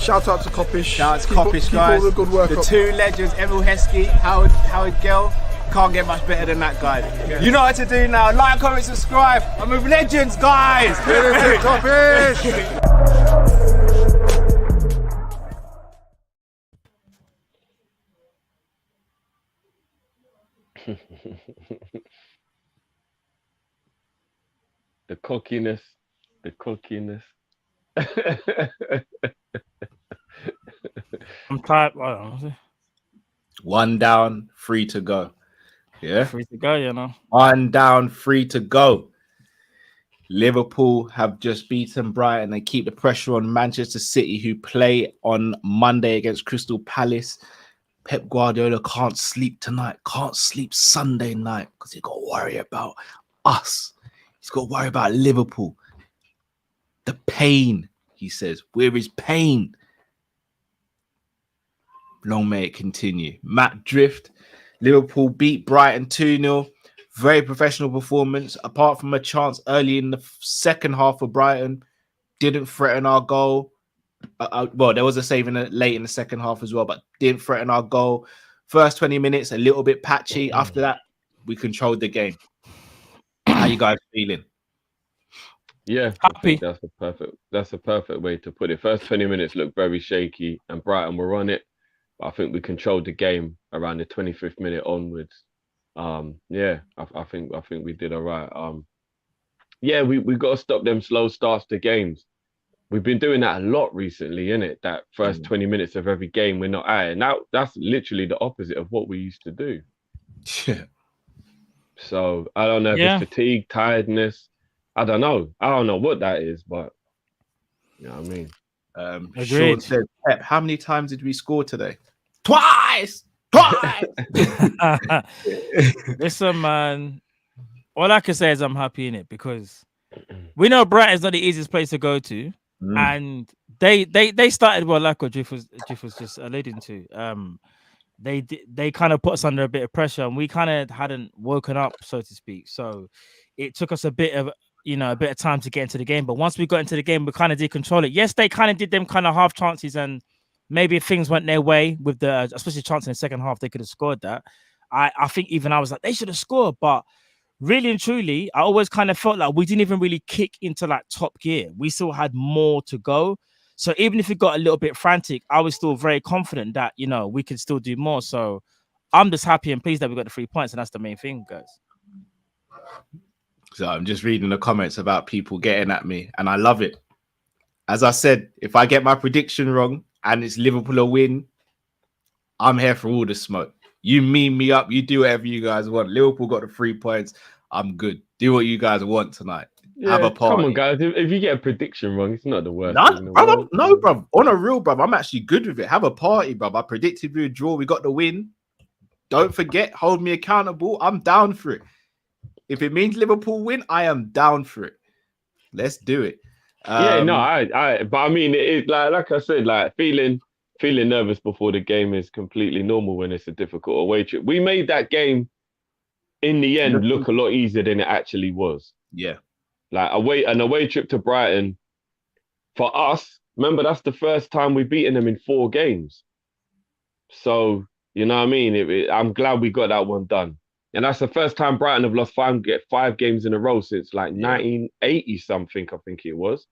Shout out to Kop-Ish. Shout out to Kopish, guys. All the good work the up. two legends, Emil Heskey, Howard Gill. Can't get much better than that, guys. Yeah. You know what to do now. Like, comment, subscribe. I'm with legends, guys. Kop-Ish. The cockiness. I'm tired. One down, 3 to go. Yeah. 3 to go, you know. 1 down, 3 to go. Liverpool have just beaten Brighton. They keep the pressure on Manchester City, who play on Monday against Crystal Palace. Pep Guardiola can't sleep tonight, can't sleep Sunday night because he's got to worry about us. He's got to worry about Liverpool. The pain, he says. Where is pain? Long may it continue. Matt Drift. Liverpool beat Brighton 2-0. Very professional performance. Apart from a chance early in the second half of Brighton, didn't threaten our goal. Well, there was a save late in the second half as well, but didn't threaten our goal. First 20 minutes, a little bit patchy. After that, we controlled the game. How you guys feeling? Yeah, happy. That's a perfect way to put it. First 20 minutes looked very shaky, and Brighton were on it. But I think we controlled the game around the 25th minute onwards. Yeah, I think we did all right. Yeah, we got to stop them slow starts to games. We've been doing that a lot recently, innit? That first 20 minutes of every game, we're not at it. Now that's literally the opposite of what we used to do. Yeah. So I don't know if it's fatigue, tiredness. I don't know what that is, but you know what I mean. Sean said, Pep, how many times did we score today? Twice. Listen, man. All I can say is I'm happy in it because we know Brighton's not the easiest place to go to, and they started well, like what Drift was just alluding to. They kind of put us under a bit of pressure, and we kind of hadn't woken up, so to speak. So it took us a bit of time to get into the game. But once we got into the game, we kind of did control it. Yes, they kind of did them kind of half chances, and maybe if things went their way with the especially chance in the second half, they could have scored that. I think even I was like, they should have scored, but really and truly, I always kind of felt like we didn't even really kick into like top gear. We still had more to go. So even if it got a little bit frantic, I was still very confident that, you know, we could still do more. So I'm just happy and pleased that we got the 3 points, and that's the main thing, guys. So I'm just reading the comments about people getting at me, and I love it. As I said, if I get my prediction wrong and it's Liverpool a win, I'm here for all the smoke. You meme me up, you do whatever you guys want. Liverpool got the 3 points. I'm good. Do what you guys want tonight. Yeah, have a party. Come on, guys. If you get a prediction wrong, it's not the worst. No, bro. On a real, bro. I'm actually good with it. Have a party, bro. I predicted we would draw. We got the win. Don't forget, hold me accountable. I'm down for it. If it means Liverpool win, I am down for it. Let's do it. But I mean, it like I said, like feeling nervous before the game is completely normal when it's a difficult away trip. We made that game in the end look a lot easier than it actually was. Yeah. Like an away trip to Brighton, for us, remember, that's the first time we've beaten them in 4 games. So, you know what I mean? I'm glad we got that one done. And that's the first time Brighton have lost 5 games in a row since like 1980 something, I think it was.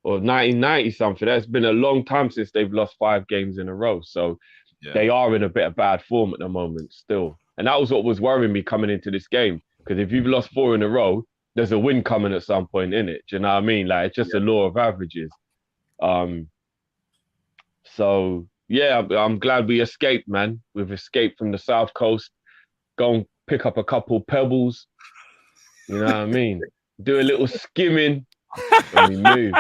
Or 1990 something. That's been a long time since they've lost 5 games in a row. So they are in a bit of bad form at the moment still. And that was what was worrying me coming into this game. Because if you've lost 4 in a row, there's a win coming at some point, in it. Do you know what I mean? Like, it's just a law of averages. So yeah, I'm glad we escaped, man. We've escaped from the South Coast. Go and pick up a couple pebbles. You know what I mean? Do a little skimming and we move.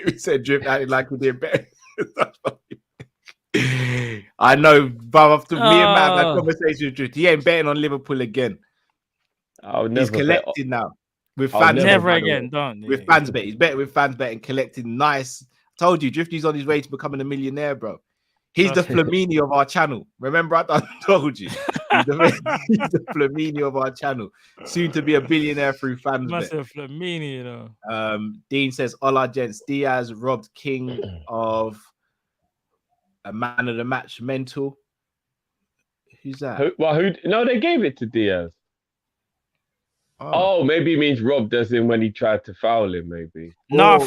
We said Drip acted like we did better. I know, but after me and Matt had conversation with Drip, he ain't betting on Liverpool again. He's collecting now with fans. Never again, don't. With fans bet, he's betting with fans betting, collecting nice Told you, Drifty's on his way to becoming a millionaire, bro. He's the Okay. Flamini of our channel. Remember, I told you. He's the Flamini of our channel. Soon to be a billionaire through fans. Massive Flamini, you know. Dean says, "Hola, gents. Diaz robbed King of a man of the match. Mental. Who's that? No, they gave it to Diaz. Oh, maybe he means robbed as in when he tried to foul him, maybe. No, Or I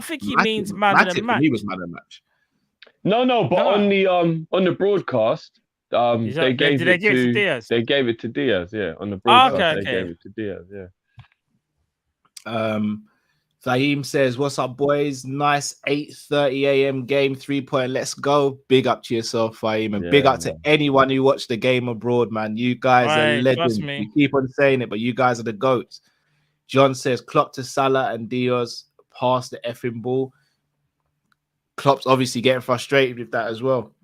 think he means man of the match. He was man of the match. No, but on the broadcast, they gave it to Diaz. They gave it to Diaz, yeah. On the broadcast, okay. They gave it to Diaz, yeah. Fahim says, "What's up, boys? Nice 8:30 a.m. game, 3-point. Let's go. Big up to yourself, Fahim, and big up to anyone who watched the game abroad, man. You guys are legends. You keep on saying it, but you guys are the goats." John says, "Klopp to Salah and Diaz pass the effing ball." Klopp's obviously getting frustrated with that as well.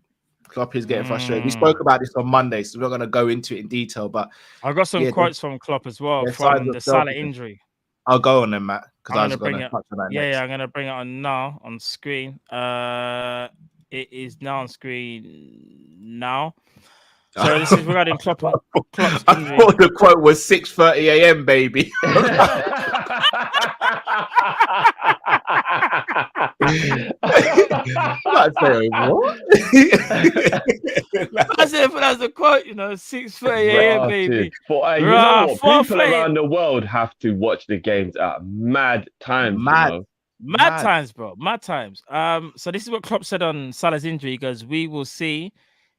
Klopp is getting frustrated. We spoke about this on Monday, so we're not going to go into it in detail. But I got some quotes from Klopp as well from the Salah injury. I'll go on them, Matt, because I was going to touch on that next. Yeah, I'm going to bring it on now on screen. It is now on screen now. So this is regarding Klopp's injury. I thought the quote was 6:30 a.m., baby. What? I said that's the quote, 6:30 a.m. baby. But you know what? People around the world have to watch the games at mad times. Mad times, bro. Mad times. So this is what Klopp said on Salah's injury. He goes, "We will see."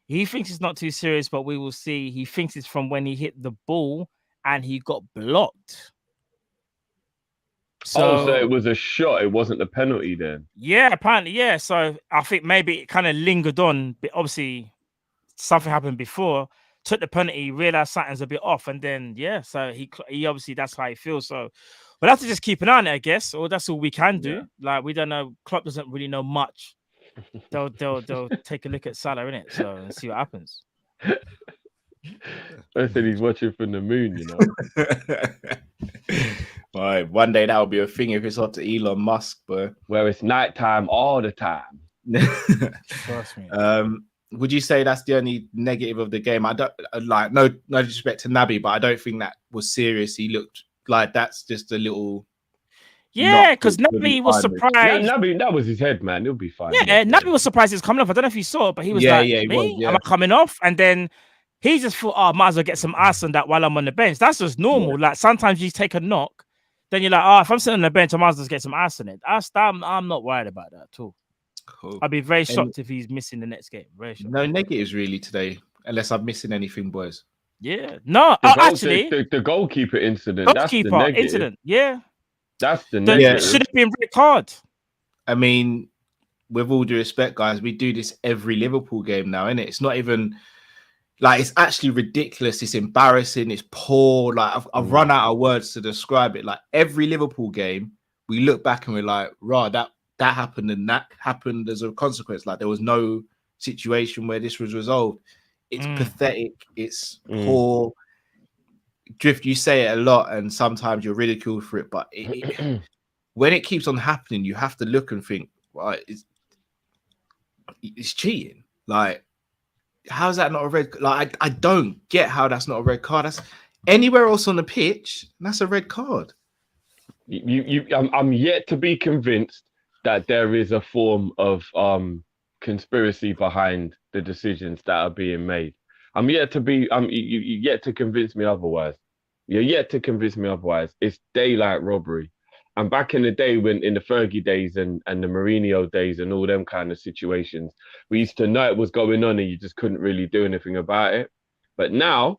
He thinks it's not too serious, but we will see. He thinks it's from when he hit the ball and he got blocked. So it was a shot. It wasn't the penalty then. Yeah, apparently, yeah. So I think maybe it kind of lingered on. But obviously, something happened before. Took the penalty, realized something's a bit off, and then so he obviously that's how he feels. So we'll have to just keep an eye on it, I guess, or that's all we can do. Yeah. Like we don't know. Klopp doesn't really know much. They'll take a look at Salah in it, and see what happens. I said he's watching from the moon, All right, one day that'll be a thing if it's up to Elon Musk, but where it's nighttime all the time. Trust me. Would you say that's the only negative of the game? I don't like no disrespect to Naby, but I don't think that was serious. He looked like that's just a little. Yeah, because Naby was surprised. Yeah, Naby, that was his head, man. He'll be fine. Yeah, Naby was surprised he was coming off. I don't know if you saw it, but he was like, "Me? Am I coming off?" And then he just thought, "Oh, I might as well get some ice on that while I'm on the bench." That's just normal. Yeah. Like sometimes you take a knock, then you're like, "Oh, if I'm sitting on the bench, I might as well get some ice on it." I'm not worried about that at all. Cool. I'd be very shocked if he's missing the next game. Very shocked. No negatives really today, unless I'm missing anything, boys. Yeah, no, actually, the goalkeeper incident. Goalkeeper that's the incident. Yeah. That's the negative. Should have been red card. I mean, with all due respect, guys, we do this every Liverpool game now, innit? It's not even like it's actually ridiculous. It's embarrassing. It's poor. Like I've run out of words to describe it. Like every Liverpool game, we look back and we're like, "Rah, that happened and that happened as a consequence." Like there was no situation where this was resolved. It's pathetic. It's poor. Drift, you say it a lot, and sometimes you're ridiculed for it. But when it keeps on happening, you have to look and think, right, it's cheating. Like, how is that not a red? Like, I don't get how that's not a red card. That's anywhere else on the pitch. That's a red card. I'm yet to be convinced that there is a form of conspiracy behind the decisions that are being made. I'm yet to be. You yet to convince me otherwise. You're yet to convince me otherwise. It's daylight robbery. And back in the day, when in the Fergie days and the Mourinho days and all them kind of situations, we used to know it was going on and you just couldn't really do anything about it. But now,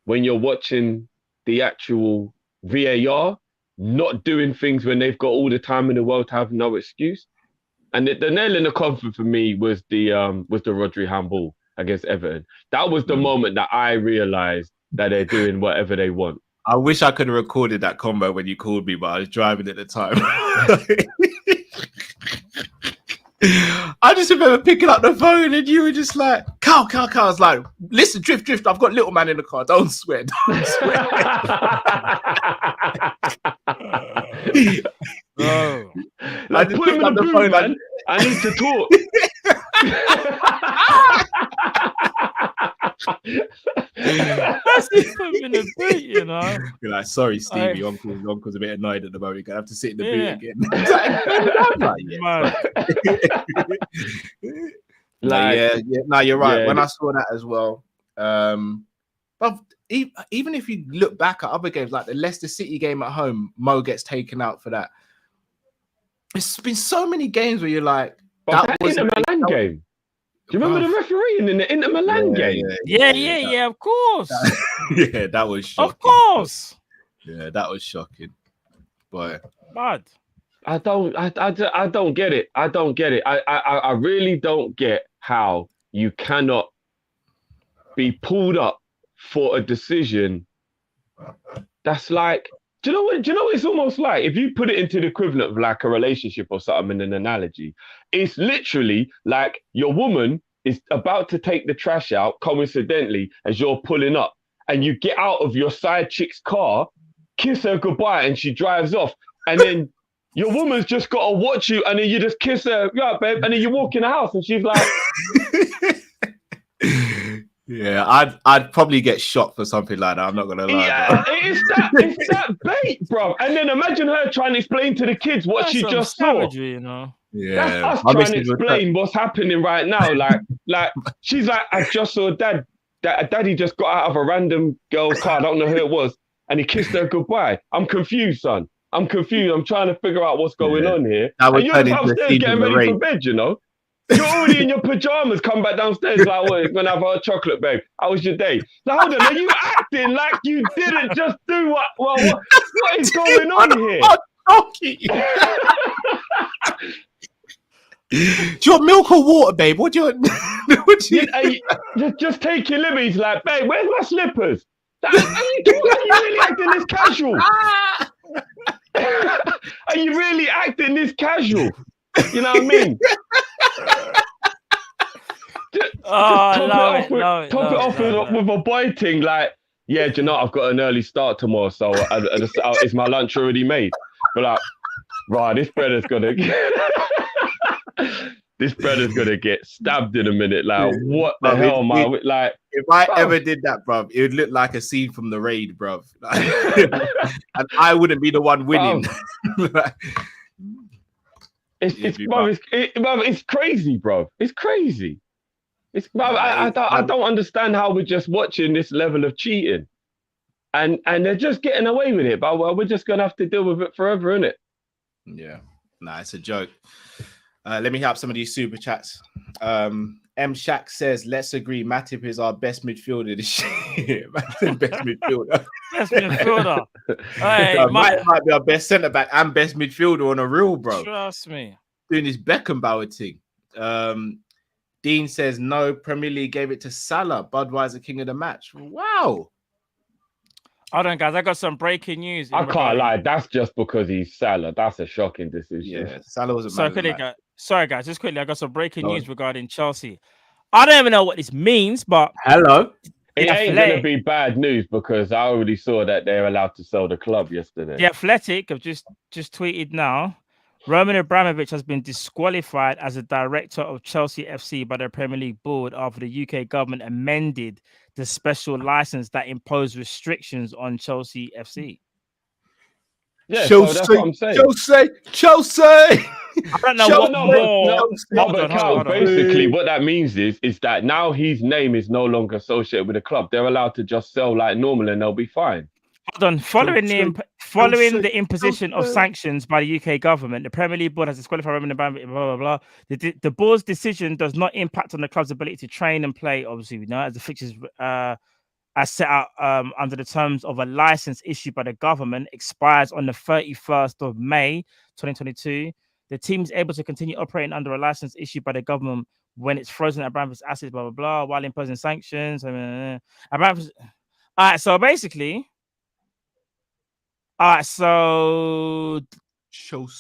when you're watching the actual VAR not doing things when they've got all the time in the world to have no excuse, and the nail in the coffin for me was the Rodri handball against Everton. That was the moment that I realized that they're doing whatever they want. I wish I could have recorded that combo when you called me, but I was driving at the time. I just remember picking up the phone and you were just like, Carl. I was like, listen, Drift, I've got little man in the car. Don't swear. Bro. Like, just put him picked in up the the booth, phone man. I need to talk. That's just put him in the boot, you know. You're like, sorry, Stevie. I- Uncle's a bit annoyed at the moment. You're gonna have to sit in the boot Yeah. again. It's like, I'm like, yeah, Man. no, Like, yeah. No, you're right. yeah, When I saw that as well, but even if you look back at other games, like the Leicester City game at home, Mo gets taken out for that. It's been so many games where you're like, but that Inter Milan game. Do you remember the refereeing in the Inter Milan game? Yeah, of course. Yeah, that was shocking. Of course. Yeah, that was shocking. But Bad. I don't get it. I don't get it. I really don't get how you cannot be pulled up for a decision that's like, do you know what it's almost like? If you put it into the equivalent of like a relationship or something in an analogy, it's literally like your woman is about to take the trash out coincidentally as you're pulling up, and you get out of your side chick's car, kiss her goodbye, and she drives off, and then your woman's just got to watch you, and then you just kiss her, yeah, babe, and then you walk in the house, and she's like, yeah, I'd probably get shot for something like that. I'm not gonna lie. yeah, it's that bait, bro. And then imagine her trying to explain to the kids what she just saw. Savagery, you know. Yeah, That's us trying to explain what's happening right now. Like she's like, I just saw daddy just got out of a random girl's car. I don't know who it was, and he kissed her goodbye. I'm confused, son. I'm confused. I'm trying to figure out what's going on here. And you're just upstairs getting ready for bed, you know. You're already in your pajamas, come back downstairs like, what, gonna have a chocolate, babe. How was your day? Now, hold on, are you acting like you didn't just do what is going on here? Do you want milk or water, babe? What do you want? Just take your liberties, like, babe, where's my slippers? Are you really acting this casual? Are you really acting this casual? You know what I mean? Top it off with a boy thing, like, yeah, do you know, I've got an early start tomorrow, so is my lunch already made? But like, right, this brother's gonna get stabbed in a minute. Like, what the hell am I like? If I ever did that, bruv, it would look like a scene from The Raid, bruv. And I wouldn't be the one winning. It's crazy, bro. It's crazy. I don't understand how we're just watching this level of cheating, and they're just getting away with it. But we're just gonna have to deal with it forever, innit? Yeah, it's a joke. Let me help some of these super chats. M Shaq says, "Let's agree, Matip is our best midfielder this year." Best midfielder. Best midfielder. Hey, might be our best centre back and best midfielder on a real, bro. Trust me. Doing this Beckenbauer thing. Dean says, "No, Premier League gave it to Salah, Budweiser king of the match." Wow. Hold on, guys. I got some breaking news. I can't lie. That's just because he's Salah. That's a shocking decision. Yeah, Salah was a Sorry, guys. Just quickly, I got some breaking news regarding Chelsea. I don't even know what this means, but hello. It ain't going to be bad news because I already saw that they're allowed to sell the club yesterday. The Athletic have just tweeted now. Roman Abramovich has been disqualified as a director of Chelsea FC by the Premier League board after the UK government amended the special license that imposed restrictions on Chelsea FC. Yeah, so that's what I'm saying. Chelsea. I don't know what more. Basically, what that means is that now his name is no longer associated with the club. They're allowed to just sell like normal and they'll be fine. Hold on. Following the imposition of sanctions by the UK government, the Premier League board has disqualified Roman Abramovich, blah, blah, blah. The board's decision does not impact on the club's ability to train and play, obviously, we know, as the fixtures as set out under the terms of a license issued by the government expires on the 31st of May, 2022. The team is able to continue operating under a license issued by the government when it's frozen Abramovich's assets, blah, blah, blah, while imposing sanctions. Abramovich... All right, so basically... All right, so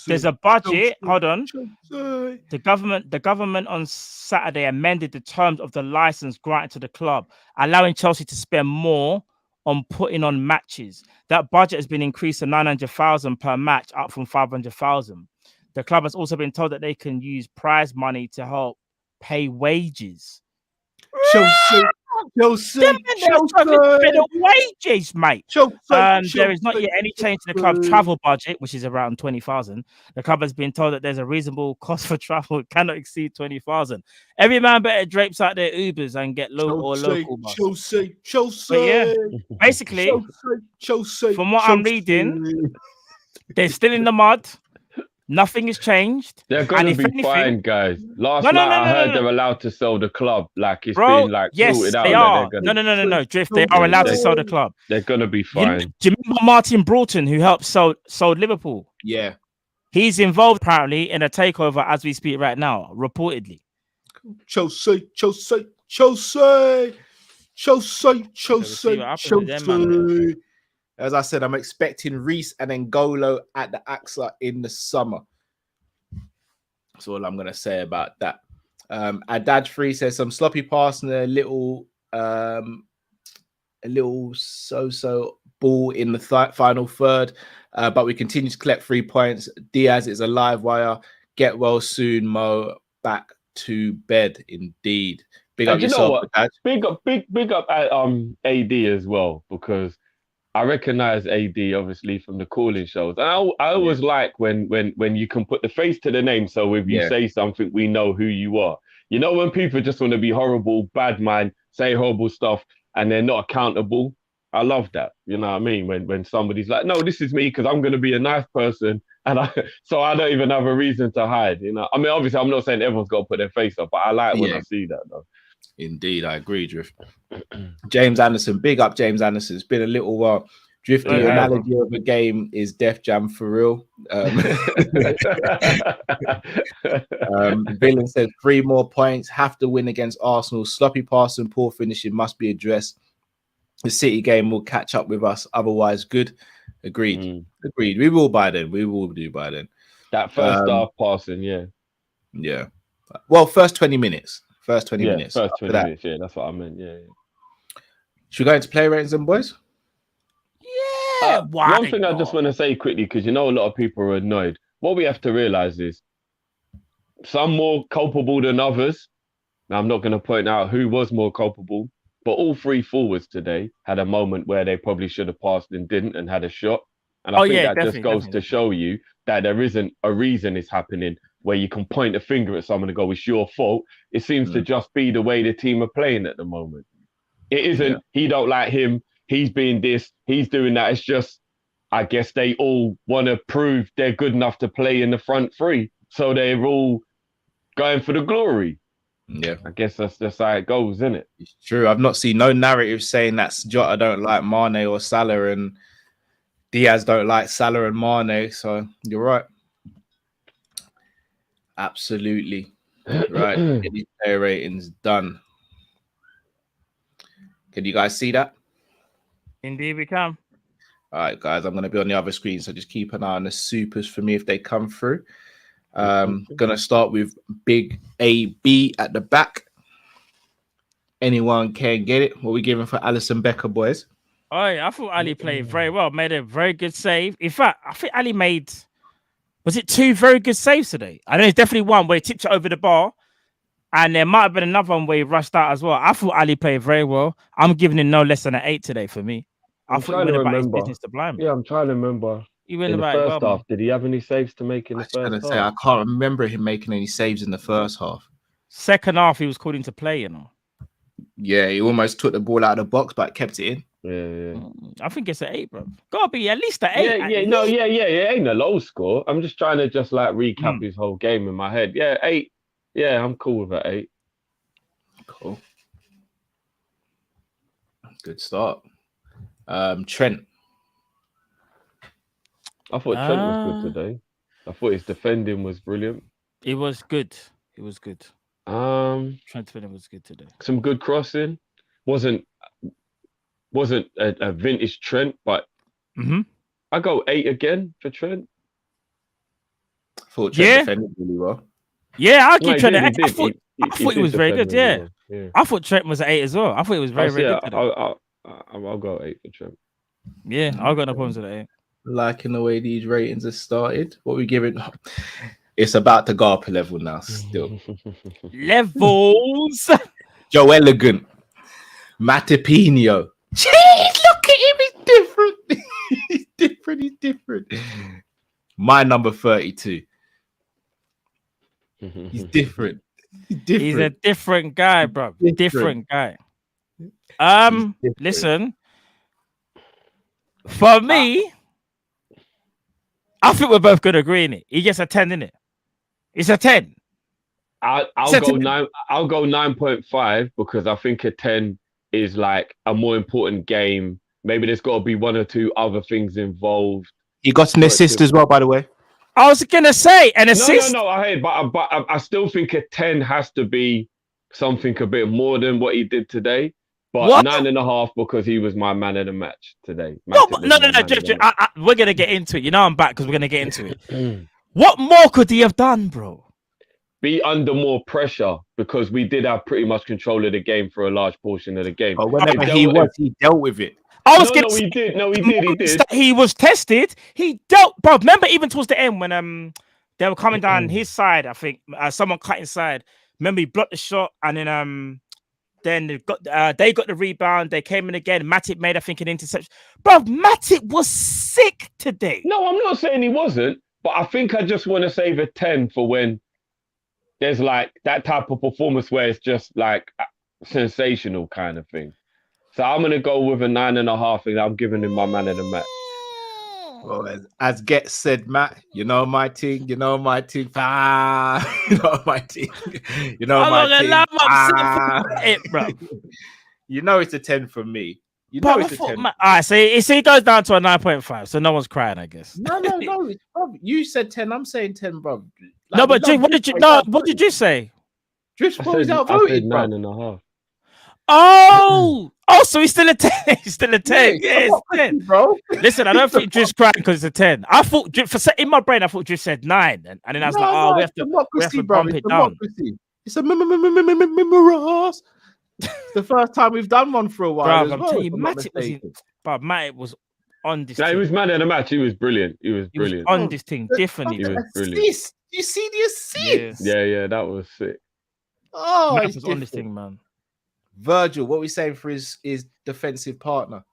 there's a budget. Hold on. The government on Saturday amended the terms of the license granted to the club, allowing Chelsea to spend more on putting on matches. That budget has been increased to 900,000 per match, up from 500,000. The club has also been told that they can use prize money to help pay wages. Chelsea, They're struggling to pay the wages, mate. There is not yet any change to the club's travel budget, which is around 20,000. The club has been told that there's a reasonable cost for travel; it cannot exceed 20,000. Every man better drapes out their Ubers and get local bus. But yeah, basically, from what I'm reading, they're still in the mud. Nothing has changed. They're gonna be fine, guys. Last night I heard they're allowed to sell the club. Like it's been like sorted out. They are. No, Drift. They are allowed to sell the club. They're gonna be fine. Do you remember Martin Broughton, who helped sold Liverpool? Yeah. He's involved apparently in a takeover as we speak right now, reportedly. Chelsea. As I said, I'm expecting Reece and N'Golo at the AXA in the summer. That's all I'm going to say about that. Adad 3 says some sloppy pass and a little so-so ball in the final third. But we continue to collect 3 points. Diaz is a live wire. Get well soon, Mo. Back to bed, indeed. Big up yourself, Dad. Big up at AD as well, because I recognize AD obviously from the calling shows. And I always like when you can put the face to the name. So if you say something, we know who you are. You know, when people just want to be horrible, bad mind, say horrible stuff, and they're not accountable. I love that. You know what I mean? When somebody's like, no, this is me because I'm going to be a nice person. And so I don't even have a reason to hide. You know, I mean, obviously I'm not saying everyone's got to put their face up, but I like when I see that though. Indeed, I agree, Drift. James Anderson, big up James Anderson. It's been a little while. Drift, the analogy of a game is Def Jam for real. Villain said 3 more points, have to win against Arsenal. Sloppy pass and poor finishing must be addressed. The City game will catch up with us, otherwise good. Agreed. Agreed. We will by then. We will do by then. That first half passing, yeah. Well, first 20 minutes. First 20 minutes. First 20 minutes, that's what I meant. Yeah. Should we go into play ratings then, boys? Yeah. One thing I just want to say quickly, because you know a lot of people are annoyed. What we have to realize is some more culpable than others. Now, I'm not going to point out who was more culpable, but all 3 forwards today had a moment where they probably should have passed and didn't and had a shot. And I think that just goes to show you that there isn't a reason it's happening where you can point a finger at someone and go, it's your fault. It seems to just be the way the team are playing at the moment. It isn't, he don't like him, he's being this, he's doing that. It's just, I guess they all want to prove they're good enough to play in the front 3. So they're all going for the glory. Yeah. I guess that's just how it goes, isn't it? It's true. I've not seen no narrative saying that Jota don't like Mane or Salah and Diaz don't like Salah and Mane. So you're right. Absolutely. Right. Get these player ratings done. Can you guys see that? Indeed, we can. All right, guys. I'm going to be on the other screen, so just keep an eye on the supers for me if they come through. Gonna start with Big AB at the back. Anyone can get it. What are we giving for Alisson Becker, boys? Oh, I thought Ali played very well. Made a very good save. In fact, I think Ali made, was it 2 very good saves today? I know it's definitely one where he tipped it over the bar, and there might have been another one where he rushed out as well. I thought Ali played very well. I'm giving him no less than an 8 today for me. I thought he went about his business to blind me. Yeah, I'm trying to remember. He went in about the first half, did he have any saves to make in the first half? I can't remember him making any saves in the first half. Second half, he was called into play, you know. Yeah, he almost took the ball out of the box, but kept it in. Yeah. I think it's an 8, bro. Gotta be at least an 8. It ain't a low score. I'm just trying to recap his whole game in my head. Yeah, 8. Yeah, I'm cool with that 8. Cool. Good start. Trent. I thought Trent was good today. I thought his defending was brilliant. It was good. Trent defending was good today. Some good crossing. Wasn't a vintage Trent, but I go 8 again for Trent. I thought Trent defended really well. Yeah, I'll give Trent an 8. I thought he was very good. Yeah. I thought Trent was an 8 as well. I thought it was very good today. I'll go 8 for Trent. Yeah, I've got no problems with that 8. Liking the way these ratings have started. What we giving? It's about to go up a level now. Still, Levels. Joe Elegant, Matipino. Jeez, look at him. He's different. He's different. He's different. My number 32. He's different. He's different. He's a different guy, bro. Different guy. Listen. For me, I think we're both going to agree in it. He gets a 10, in it. It's a 10. I'll go 9. I'll go 9.5 because I think a 10 is like a more important game. Maybe there's got to be one or two other things involved. He got an assist as well, by the way. I was gonna say an assist. No. I heard, but I still think a 10 has to be something a bit more than what he did today. But What? 9.5 because he was my man of the match today. No. We're gonna get into it. You know I'm back because we're gonna get into it. What more could he have done, bro? Be under more pressure because we did have pretty much control of the game for a large portion of the game. But whenever he dealt with it. I was No, gonna say, he did. No, he did. He did. that he was tested. He dealt, bro. Remember, even towards the end when they were coming down his side, I think someone cut inside. Remember, he blocked the shot, and then they got the rebound. They came in again. Matip made, I think, an interception. Bro, Matip was sick today. No, I'm not saying he wasn't, but I think I just want to save a 10 for when there's like that type of performance where it's just like sensational kind of thing. So I'm gonna go with a 9.5, and I'm giving him my man of the match. Well, as Get said, Matt, you know my team. You know my team. You know my team. You know my team. Bro. You know it's a 10 from me. You Bro, know it's a 10. All right, so it goes down to a 9.5. So no one's crying, I guess. No. Bro, you said 10. I'm saying 10, bro. Like, No, but what did you say? Drift's I probably said outvoted, bro. 9.5. Oh, so he's still a 10. He's still a 10. Yeah, Yeah, it's 10. Bro. Listen, I don't think Drift's crying because it's a 10. I thought in my brain, I thought Drift said 9, and then I was like, we have to bump it down. It's a mirage. The first time we've done one for a while. Bro, I'm telling you, Matip was on this. No, he team. was man of the match. He was brilliant. He was brilliant. On this thing, differently. He was brilliant. You see the assist? Yeah, that was sick. Oh, Matip was on this thing, man. Virgil, what are we saying for his defensive partner?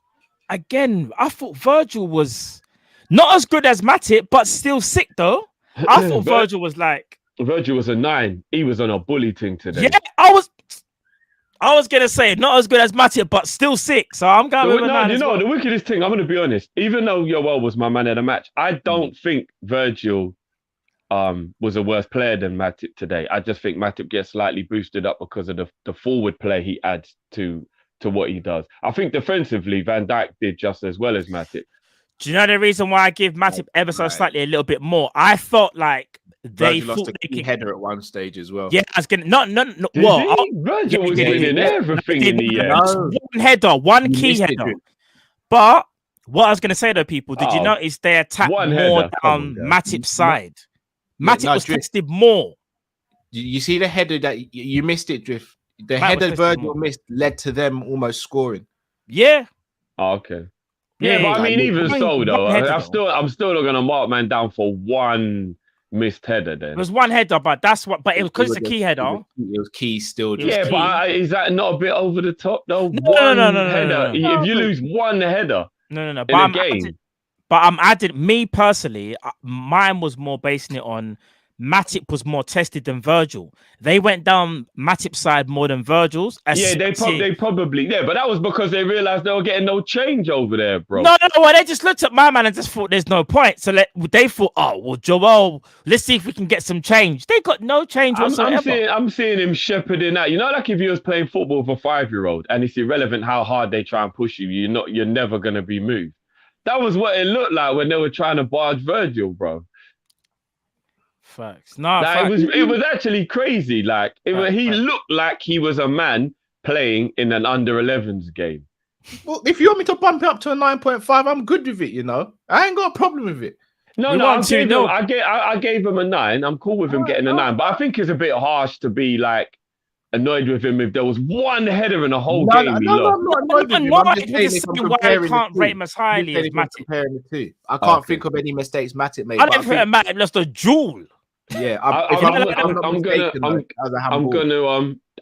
Again, I thought Virgil was not as good as Matip, but still sick though. I thought Virgil was like. Virgil was a 9. He was on a bully thing today. Yeah, I was gonna say not as good as Matip, but still sick. So I'm going with a 9. You know the wickedest thing. I'm gonna be honest. Even though Yoel was my man of the match, I don't think Virgil was a worse player than Matip today. I just think Matip gets slightly boosted up because of the forward play he adds to what he does. I think defensively, Van Dijk did just as well as Matip. Do you know the reason why I give Matip ever so slightly a little bit more? I felt like they lost a key header at one stage as well. Yeah, I was gonna Virgil was winning everything in the end. One header, one key header. But what I was gonna say though, people, did you notice they attacked more on Matip's side? Matip was tested more. You see the header that you missed it, Drift. The header Virgil missed led to them almost scoring. Yeah. Oh, okay. Yeah, but I mean, even so, though, I'm still not gonna mark man down for one missed header. Then it was one header, but that's what. But it was because it's a key header. It was key still. Yeah, but is that not a bit over the top though? No. If you lose one header, no. But I'm adding me personally. Mine was more basing it on Matip was more tested than Virgil. They went down Matip's side more than Virgil's. Yeah, they probably but that was because they realized they were getting no change over there, bro. No. Well, they just looked at my man and just thought there's no point. So they thought, oh well, Joel, let's see if we can get some change. They got no change whatsoever. I'm seeing him shepherding that. You know, like if you was playing football with a 5-year-old and it's irrelevant how hard they try and push you, you're never gonna be moved. That was what it looked like when they were trying to barge Virgil, bro. Facts. No, it was actually crazy. Like he looked like he was a man playing in an under-11s game. Well, if you want me to bump it up to a 9.5, I'm good with it. You know, I ain't got a problem with it. I gave him a 9. I'm cool with him getting a 9, but I think it's a bit harsh to be like annoyed with him if there was one header in a whole game. I'm not annoyed with him. I'm just saying if I'm comparing I can't rate him as highly as Matip. Comparing the two, I can't think of any mistakes Matip made. I don't think Matip lost a jewel. Yeah,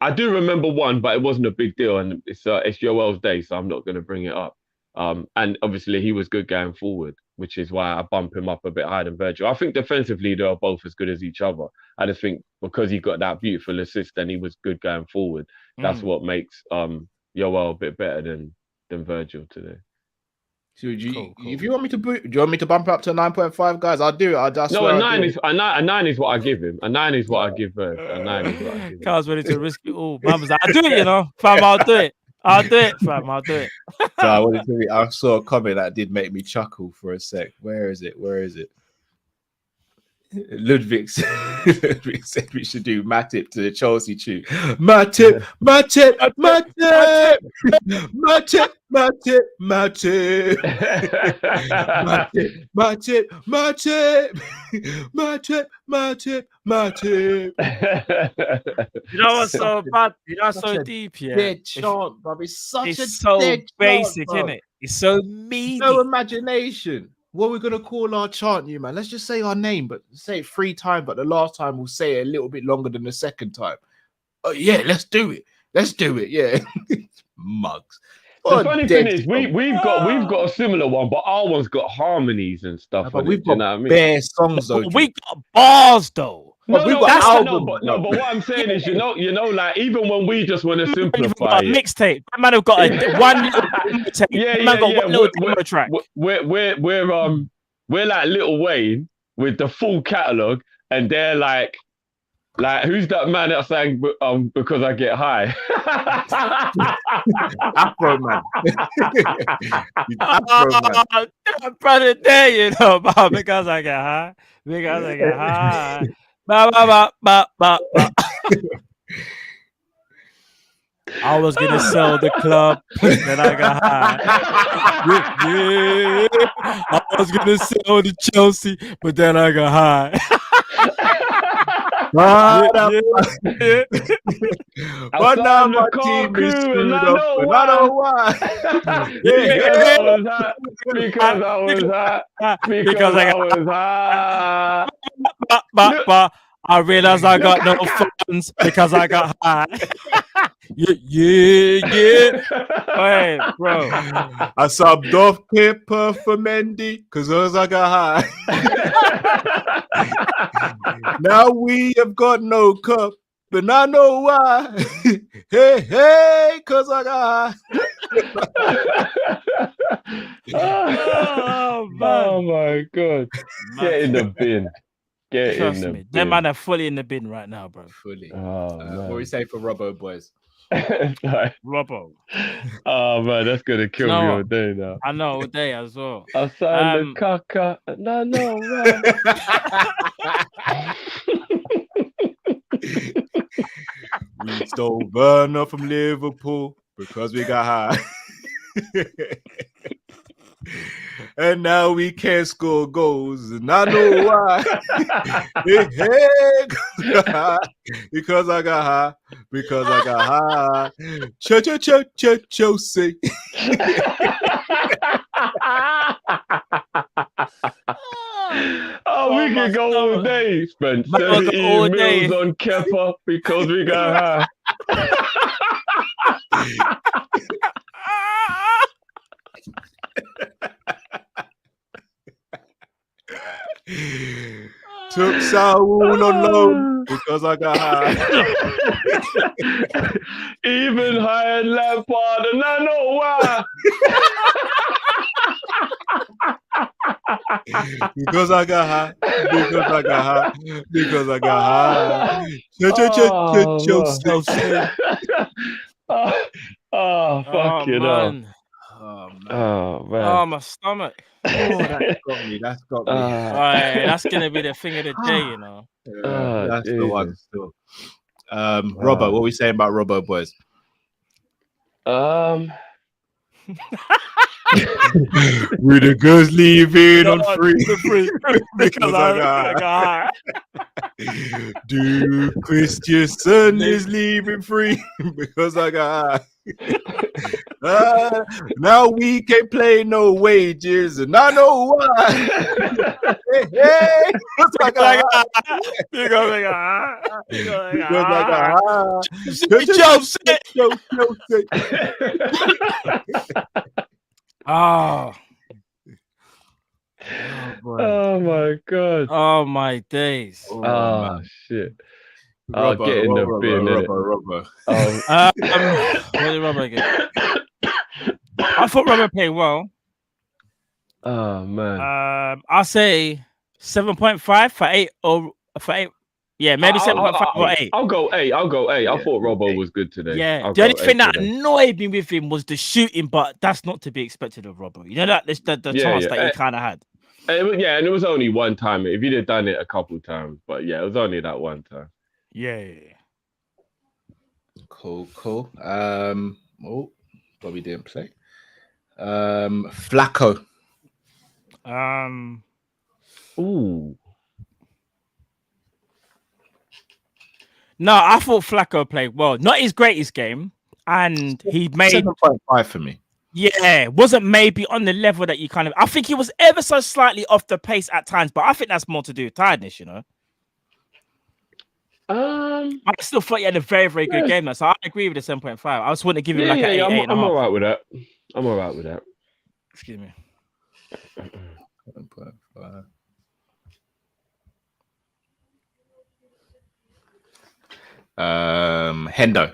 I do remember one, but it wasn't a big deal, and it's Joel's day, so I'm not gonna bring it up. And obviously he was good going forward, which is why I bump him up a bit higher than Virgil. I think defensively they are both as good as each other. I just think because he got that beautiful assist and he was good going forward, that's what makes Joel a bit better than Virgil today. So if you want me to do you want me to bump it up to 9.5, guys? I'll do it. A 9 is what I give him. A 9 is what I give Virg. A 9 is what I give him. Carl's ready to risk it all. Mama's like, I'll do it, fam. I'll do it, fam. I'll do it. So I saw a comment that did make me chuckle for a sec. Where is it? Ludwig said we should do Matip to the Chelsea tune. Matip. Matip. You know what's so bad? You know what's so deep, yeah? Dead chant, bro. It's so basic, isn't it? It's so mean. No imagination. What we're gonna call our chant, you man? Let's just say our name, but say it 3 times. But the last time we'll say it a little bit longer than the second time. Oh yeah, let's do it. Yeah, mugs. The funny thing is, we've got a similar one, but our one's got harmonies and stuff. But we've got bare songs though. We got bars though. But what I'm saying is, you know, like even when we just want to simplify it, mixtape. That man have got a one tape. One little demo track. We're like Lil Wayne with the full catalog, and they're like who's that man that sang Because I Get High? Afro man. Brother, there because I get high. Because I get high. Ba. I was gonna sell the club, then I got high. Yeah. I was gonna sell the Chelsea, but then I got high. But now my team is screwed up, and I know why. Because I was high. I realized I got no funds because I got high. Yeah. Hey, bro. I subbed off paper for Mendy because I got high. Now we have got no cup, but I know why. hey, because I got high. Oh my God. Get in the bin. Trust me, them man are fully in the bin right now, bro. Fully. What do we say for Robbo, boys? Robbo. Oh man, that's gonna kill me all day now. I know, all day as well. I signed the caca. No, man. We stole Werner from Liverpool because we got high. And now we can't score goals, and I know why. Because I got high. Because I got high. Chelsea. Oh, we can go all day. Spend 17 mils on Kepa because we got high. Took Saul on loan because I got high. Even hired Lampard, and I know why. Because I got high. Because I got high. Oh, fuck it up. Oh man. Oh, my stomach. Oh, that's got me. Right, that's gonna be the thing of the day, you know. That's the one still. Robbo, what are we saying about Robbo, boys? With the girls leaving on free because I got high. Dude, Christensen is leaving free because I got high. Now we can't play no wages, and I know why. hey. Just like Like, a you go like, you go like, just like oh, boy. Oh my god. Oh my days. Oh shit. Rubber, Get in the bin, innit? rubber. Oh. What did Robert get? I thought Robert played well. Oh man. I'll say 7.5 for 8 or for 8. Yeah, maybe 7.5 or 8. I'll go 8. I thought Robbo was good today. Yeah, the only thing that annoyed me with him was the shooting, but that's not to be expected of Robbo. You know that the chance that he kind of had. And it was only one time. If he'd have done it a couple times, but yeah, it was only that one time. Yeah. Cool. Bobby didn't play. Flacco. Ooh. No, I thought Flacco played well. Not his greatest game, and he made 7.5 for me. Yeah, wasn't maybe on the level that you kind of. I think he was ever so slightly off the pace at times, but I think that's more to do with tiredness, you know. I still thought he had a very, very good game, though, so I agree with the 7.5. I just want to give him like an 8. I'm all right with that. I'm all right with that. Excuse me. 7.5. Hendo.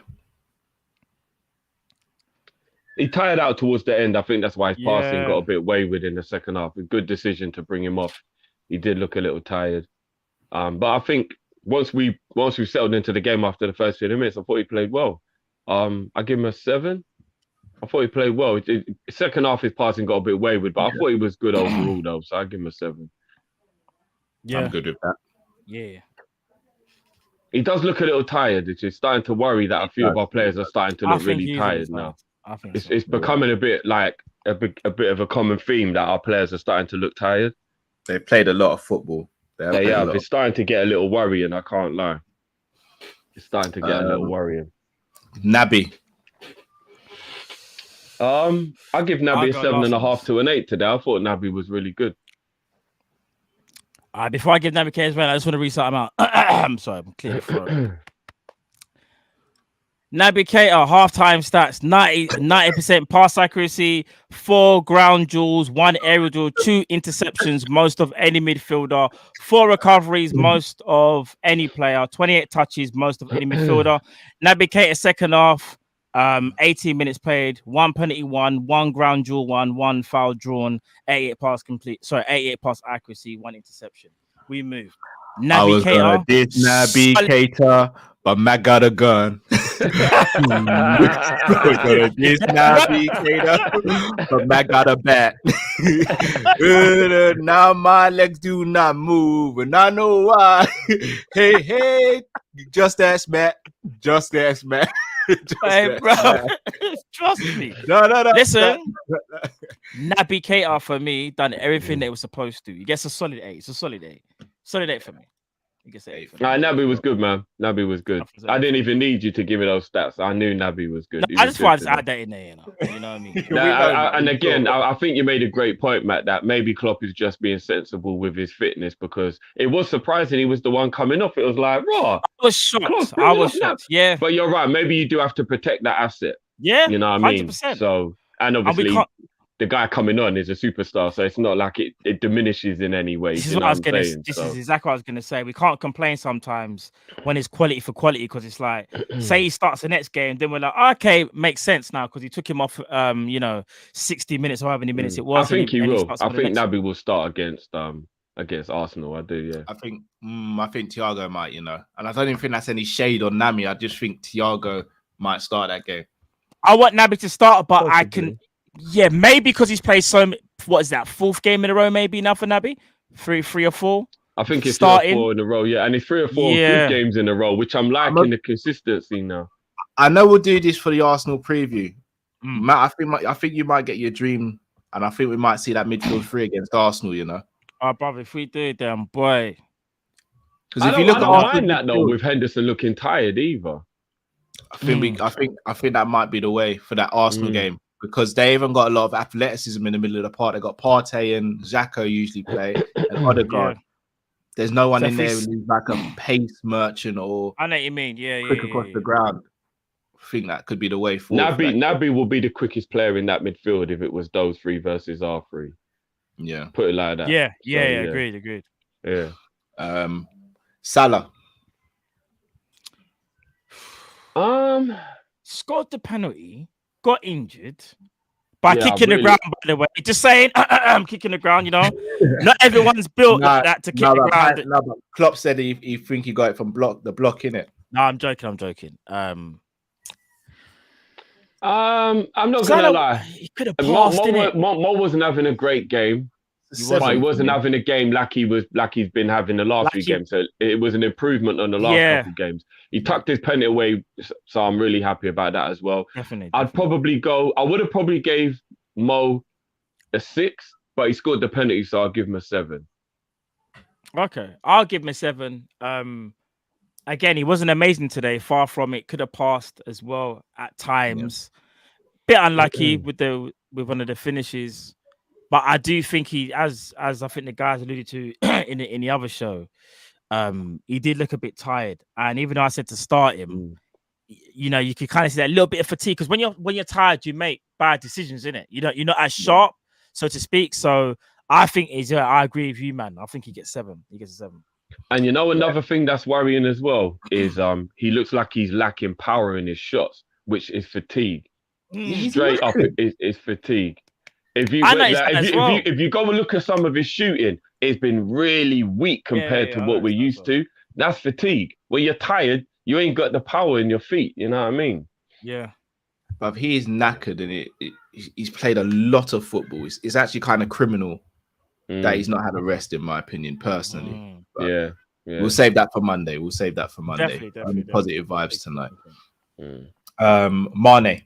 He tired out towards the end. I think that's why his passing got a bit wayward in the second half. A good decision to bring him off. He did look a little tired. But I think once we settled into the game after the first 20 minutes, I thought he played well. I give him a 7. I thought he played well. Second half, his passing got a bit wayward, but I thought he was good overall, though. So I give him a 7. Yeah, I'm good with that. Yeah. He does look a little tired. It's starting to worry that a few of our players are starting to look really tired now. I think it's becoming a bit like a bit of a common theme that our players are starting to look tired. They've played a lot of football. They have. It's starting to get a little worrying. I can't lie. It's starting to get a little worrying. Naby. I give Naby a 7.5 to an 8 today. I thought Naby was really good. Before I give Naby K as well, I just want to reset him out. I'm sorry, I'm clear the throat. Naby Keita, half-time stats, 90% pass accuracy, 4 ground duels, 1 aerial duel, 2 interceptions, most of any midfielder, 4 recoveries, most of any player, 28 touches, most of any midfielder. Naby Keita, second half, 18 minutes played, 1 penalty, 1 ground duel, 1 foul drawn, 88 pass accuracy, 1 interception. We move. I was gonna diss Naby Keita, but Matt got a gun. I was gonna diss Naby Keita, but Matt got a bat. Now my legs do not move, and I know why. Hey, just ask Matt. Hey, bro, trust me. No. Listen, Naby Keita for me done everything that it was supposed to. He gets a solid 8. It's a solid 8. Solid 8 for me. He gets an 8 for me. Naby was good, man. Naby was good. I didn't even need you to give me those stats. I knew Naby was good. No, I just wanted to add that in there, you know what I mean? And again, I think you made a great point, Matt, that maybe Klopp is just being sensible with his fitness, because it was surprising he was the one coming off. It was like, raw. I was shocked. Yeah. But you're right. Maybe you do have to protect that asset. Yeah. You know what I mean? 100%. So, and obviously, the guy coming on is a superstar, so it's not like it diminishes in any way. This is exactly what I was gonna say. We can't complain sometimes when it's quality for quality, because it's like, say he starts the next game, then we're like, okay, makes sense now because he took him off 60 minutes or however many minutes it was. I think he will. I think Naby will start against Arsenal. I do, yeah. I think Thiago might, and I don't even think that's any shade on Nami. I just think Thiago might start that game. I want Naby to start, but I can. Yeah, maybe because he's played what is that, 4th game in a row maybe now for Naby? 3 or 4? I think it's 3 or 4 in a row, yeah. And it's 3 or 4 good games in a row, which I'm liking the consistency now. I know we'll do this for the Arsenal preview. Matt, I think you might get your dream, and I think we might see that midfield 3 against Arsenal, Oh, brother, if we do it, then boy. Because if you look at Arsenal, that though, with Henderson looking tired either. I think that might be the way for that Arsenal game. because they haven't got a lot of athleticism in the middle of the park. They got Partey and Xhaka usually play, and Odegaard. There's no one So in if there it's- who's like a pace merchant or I know what you mean. Yeah, quick across the ground. I think that could be the way forward. Naby will be the quickest player in that midfield if it was those three versus our three. Yeah. Put it like that. Yeah, So, agreed. Yeah. Salah. Scored the penalty, got injured by Yeah, kicking the ground, by the way. Just saying, I'm kicking the ground, you know. Not everyone's built like that to kick the ground. But Klopp said he think he got it from the block, innit? No, I'm joking. I'm not Salah, gonna lie. he could have passed, innit? Mo wasn't having a great game. But he wasn't having a game like he's been having the last few games. So it was an improvement on the last couple of games. He tucked his penalty away, so I'm really happy about that as well. Definitely. I would have probably gave Mo a 6, but he scored the penalty, so I'll give him a 7. Okay, I'll give him a 7. Again, he wasn't amazing today. Far from it. Could have passed as well at times. Bit unlucky with one of the finishes. But I do think he, as I think the guys alluded to in the other show, he did look a bit tired. And even though I said to start him, you know, you can kind of see that little bit of fatigue because when you're tired, you make bad decisions, innit? You're not as sharp, so to speak. So I think I agree with you, man. I think he gets 7. He gets a 7. And you know, another thing that's worrying as well is he looks like he's lacking power in his shots, which is fatigue. Straight up, is fatigue. If you go and look at some of his shooting, it's been really weak compared to what we're used to. That's fatigue. When you're tired, you ain't got the power in your feet. You know what I mean? Yeah. But he is knackered, and he's played a lot of football. It's actually kind of criminal that he's not had a rest, in my opinion, personally. Yeah. We'll save that for Monday. Definitely. Positive vibes tonight. Mane.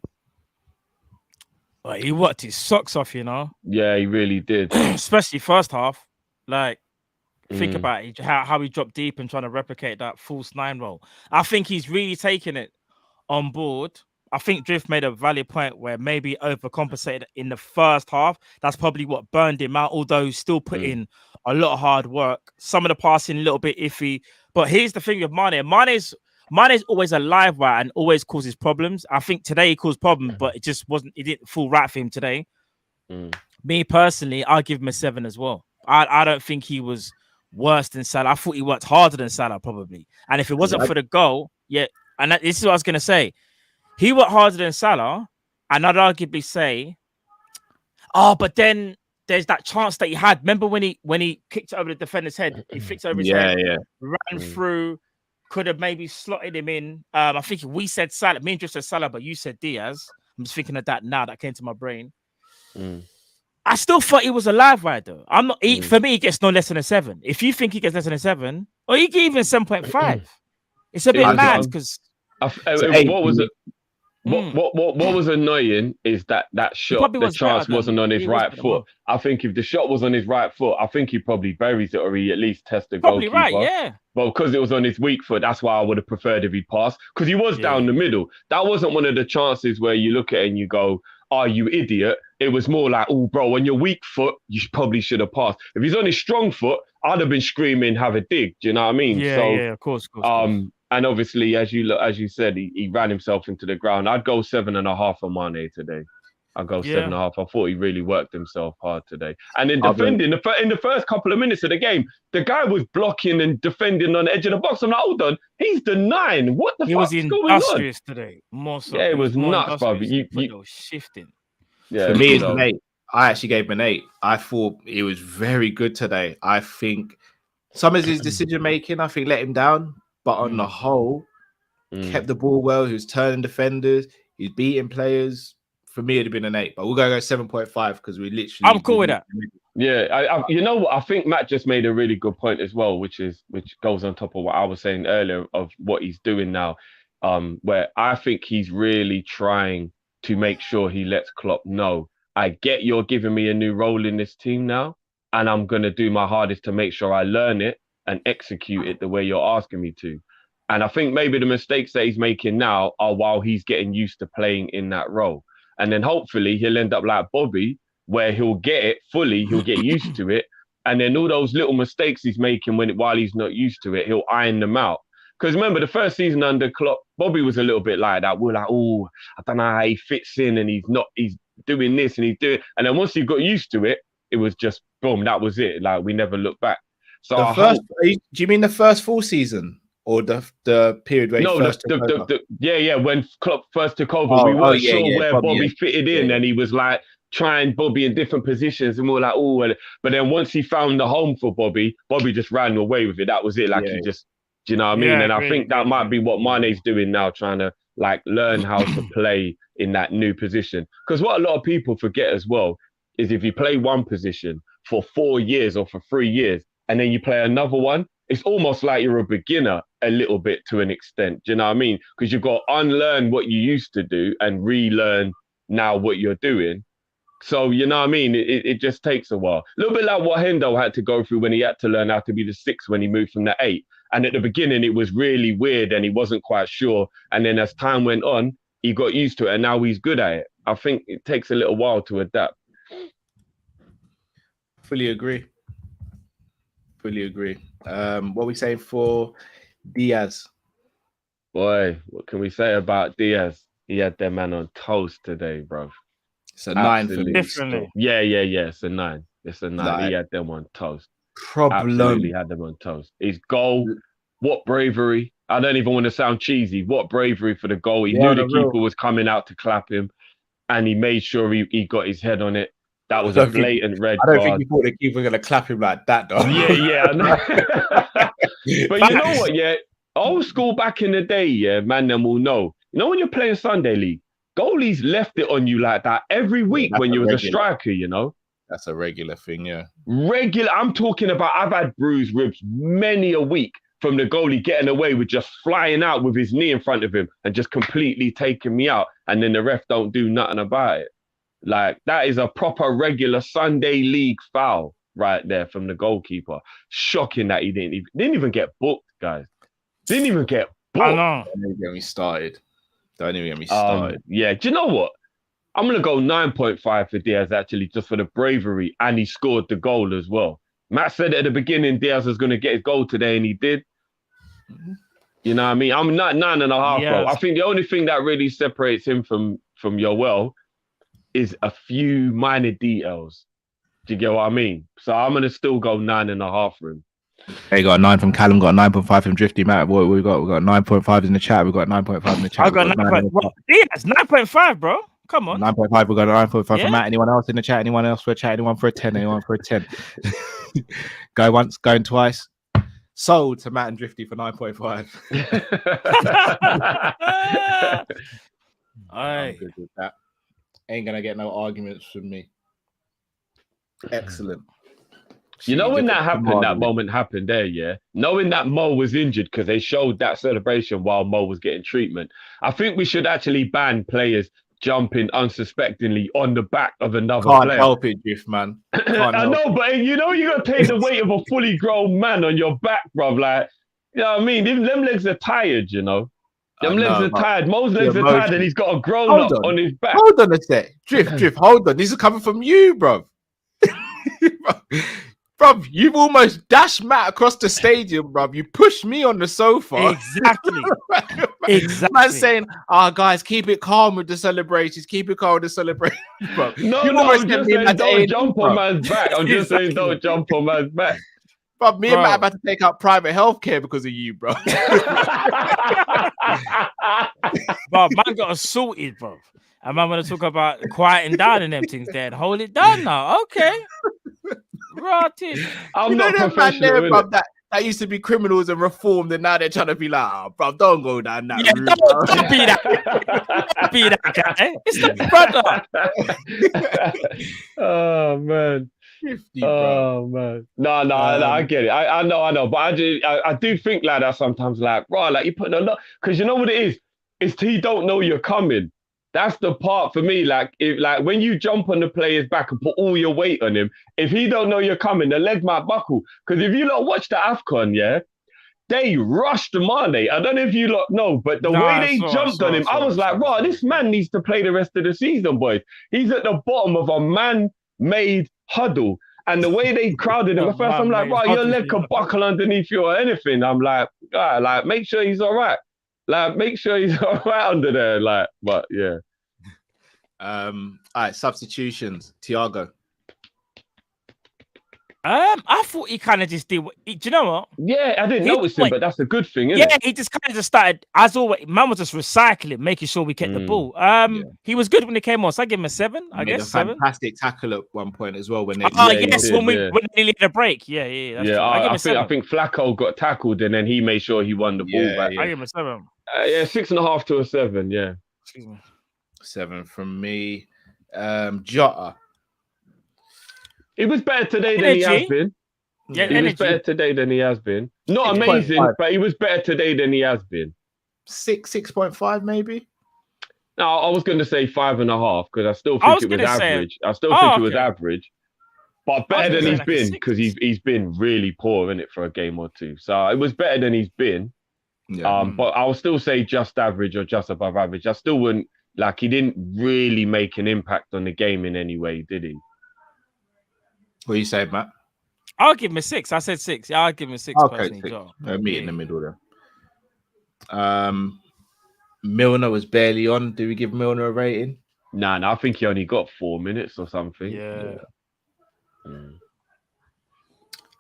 Like, he worked his socks off, you know. Yeah, he really did. Especially first half. Like, think about it, how he dropped deep and trying to replicate that false 9 role. I think he's really taking it on board. I think Drift made a valid point where maybe overcompensated in the first half. That's probably what burned him out, although he's still put in a lot of hard work. Some of the passing a little bit iffy. But here's the thing with Mane. Mane's always a live wire and always causes problems. I think today he caused problems, but it didn't fall right for him today. Me personally, I'll give him a 7 as well. I don't think he was worse than Salah. I thought he worked harder than Salah probably. And if it wasn't for the goal, this is what I was going to say. He worked harder than Salah, and I'd arguably say, but then there's that chance that he had. Remember when he kicked it over the defender's head? He flicked over his head, ran through, could have maybe slotted him in. I think we said Salah. Me and Drift said Salah, but you said Diaz. I'm just thinking of that now. That came to my brain. I still thought he was a live wire though. I'm not. For me, he gets no less than a 7. If you think he gets less than a 7, or you can even 7.5. It's a bit mad because. What was it? What was annoying is that shot, the chance wasn't on his right foot. I think if the shot was on his right foot, I think he probably buries it or he at least tests the goalkeeper. Probably right, yeah. But because it was on his weak foot, that's why I would have preferred if he passed. Because he was down the middle. That wasn't one of the chances where you look at it and you go, "Oh, you idiot." It was more like, "Oh, bro, on your weak foot, you probably should have passed." If he's on his strong foot, I'd have been screaming, "Have a dig." Do you know what I mean? Yeah, of course. And obviously, as you said, he ran himself into the ground. I'd go 7.5 on Mane today. I'd go 7.5. I thought he really worked himself hard today. And in defending, in the first couple of minutes of the game, the guy was blocking and defending on the edge of the box. I'm like, hold on, he's the 9. What the fuck's going on? He was industrious today. More so. Yeah, it was nuts, bro. You shifting. Yeah, for me, it's an 8. I actually gave him an 8. I thought he was very good today. I think some of his decision making, I think, let him down. But on the whole, kept the ball well. He was turning defenders. He's beating players. For me, it'd have been an 8. But we're going to go 7.5 because we literally... I'm cool with that. Yeah, you know what? I think Matt just made a really good point as well, which goes on top of what I was saying earlier of what he's doing now, where I think he's really trying to make sure he lets Klopp know, I get you're giving me a new role in this team now, and I'm going to do my hardest to make sure I learn it and execute it the way you're asking me to. And I think maybe the mistakes that he's making now are while he's getting used to playing in that role. and then hopefully he'll end up like Bobby, where he'll get it fully, he'll get used to it, and then all those little mistakes he's making while he's not used to it, he'll iron them out. Because remember, the first season under Klopp, Bobby was a little bit like that. We're like, oh, I don't know how he fits in, and he's doing this and he's doing. And then once he got used to it, it was just boom, that was it. Like we never looked back. So do you mean the first full season or the period where he first took over? When Klopp first took over, we weren't sure where Bobby fitted in, and he was like trying Bobby in different positions, and we were like, oh, but then once he found the home for Bobby just ran away with it. That was it. Like he just. Do you know what I mean? And I think that might be what Mane's doing now, trying to like learn how to play in that new position. Because what a lot of people forget as well is if you play one position for 4 years or for 3 years and then you play another one, it's almost like you're a beginner a little bit to an extent. Do you know what I mean? Because you've got to unlearn what you used to do and relearn now what you're doing. So, you know what I mean? It just takes a while. A little bit like what Hendo had to go through when he had to learn how to be the 6 when he moved from the 8. And at the beginning, it was really weird and he wasn't quite sure. And then as time went on, he got used to it and now he's good at it. I think it takes a little while to adapt. Fully agree. What are we saying for Diaz? Boy, what can we say about Diaz? He had their man on toast today, bro. It's a 9 for me. Definitely. Yeah. It's a 9. It's a 9. He had them on toast. Absolutely had them on toast. His goal, what bravery. I don't even want to sound cheesy. What bravery for the goal. He knew the keeper was coming out to clap him, and he made sure he got his head on it. That was a blatant red card. I don't think he thought the keeper was going to clap him like that, though. Yeah. I know. But you know what, yeah? Old school back in the day, yeah, man, them will know. You know when you're playing Sunday League, goalies left it on you like that every week when you was a striker, you know? That's a regular thing, yeah. Regular. I'm talking about, I've had bruised ribs many a week from the goalie getting away with just flying out with his knee in front of him and just completely taking me out. And then the ref don't do nothing about it. Like, that is a proper regular Sunday League foul right there from the goalkeeper. Shocking that he didn't even get booked, guys. Didn't even get booked. I know. Don't even get me started. Yeah, do you know what? I'm going to go 9.5 for Diaz, actually, just for the bravery. And he scored the goal as well. Matt said at the beginning Diaz was going to get his goal today, and he did. You know what I mean? I'm not 9.5, bro. I think the only thing that really separates him from Yoel is a few minor details. Do you get what I mean? So I'm going to still go 9.5 for him. Hey, got a 9 from Callum, got a 9.5 from Drifty. Matt, what we got? We got 9.5 in the chat. We got 9.5 in the chat. I got 9.5. Diaz, 9.5, bro. Come on. 9.5. We got a 9.5 from Matt. Anyone else in the chat? Anyone else for a chat? Anyone for a 10? Anyone for a 10? Go once, going twice. Sold to Matt and Drifty for 9.5. I'm good with that. Ain't gonna get no arguments from me. Excellent. You know when that happened, that moment happened there, yeah? Knowing that Mo was injured because they showed that celebration while Mo was getting treatment. I think we should actually ban players jumping unsuspectingly on the back of another player. Can't help it, Jiff, man. I know, but you know you got to take the weight of a fully grown man on your back, bruv. Like, you know what I mean? Them legs are tired, you know? Them legs are tired. Mo's legs are tired and he's got a grown-up on his back. Hold on a sec. Drift, hold on. This is coming from you, bruv. Bruv, you've almost dashed Matt across the stadium, bruv. You pushed me on the sofa. Exactly. Man saying, guys, keep it calm with the celebrations. Keep it calm with the celebrations, bruv. No, I'm just saying don't jump on man's back. I'm just saying don't jump on man's back. Bruv, me and Matt about to take out private healthcare because of you, bro. Bruv, man got assaulted, bro. And man want to talk about quieting down and them things there. Hold it down now. Okay. Rotted. I'm not professional, there, bruv, that used to be criminals and reformed, and now they're trying to be like, bruv, don't go down that route. Don't be that. Don't be that guy. It's the brother. Oh, man. 50, oh, man. No, I get it. I know. But I do think like that sometimes, like, bro, like, you're putting a lot, because you know what it is? It's he don't know you're coming. That's the part for me. Like, when you jump on the player's back and put all your weight on him, if he don't know you're coming, the leg might buckle. Because if you watch the AFCON, yeah, they rushed Mane. I don't know if you lot know, but the way they jumped on him, I was like, "Wow, this man needs to play the rest of the season, boys. He's at the bottom of a man-made huddle." And the way they crowded him, at first I'm like, "Wow, your leg could buckle underneath you or anything." I'm like, "God, like, make sure he's all right. Like, make sure he's all right under there." Like, but yeah. All right, substitutions. Thiago. I thought he kind of just did. Do you know what? Yeah, I didn't notice him, but that's a good thing, isn't it? He just kind of just started, as always, man was just recycling, making sure we kept the ball. He was good when he came on, so I give him a 7, I guess. A fantastic tackle at one point as well. When they when we needed a break. Yeah. I think Flacco got tackled and then he made sure he won the ball back. I give him a 7. 6.5 to a 7, yeah. Excuse me. 7 from me. Jota. He was better today than he has been. Yeah, he was better today than he has been. Not amazing, but he was better today than he has been. 6.5 maybe. No, I was going to say 5.5 because I still think it was average. I still think it was average, but better than he's been because he's been really poor in it for a game or two. So it was better than he's been. Yeah. But I will still say just average or just above average. I still wouldn't he didn't really make an impact on the game in any way, did he? What do you say, Matt? I'll give him a 6. I said 6. Yeah, I'll give him a 6. Okay, 6. Meet in the middle there. Milner was barely on. Do we give Milner a rating? No, I think he only got 4 minutes or something. Yeah.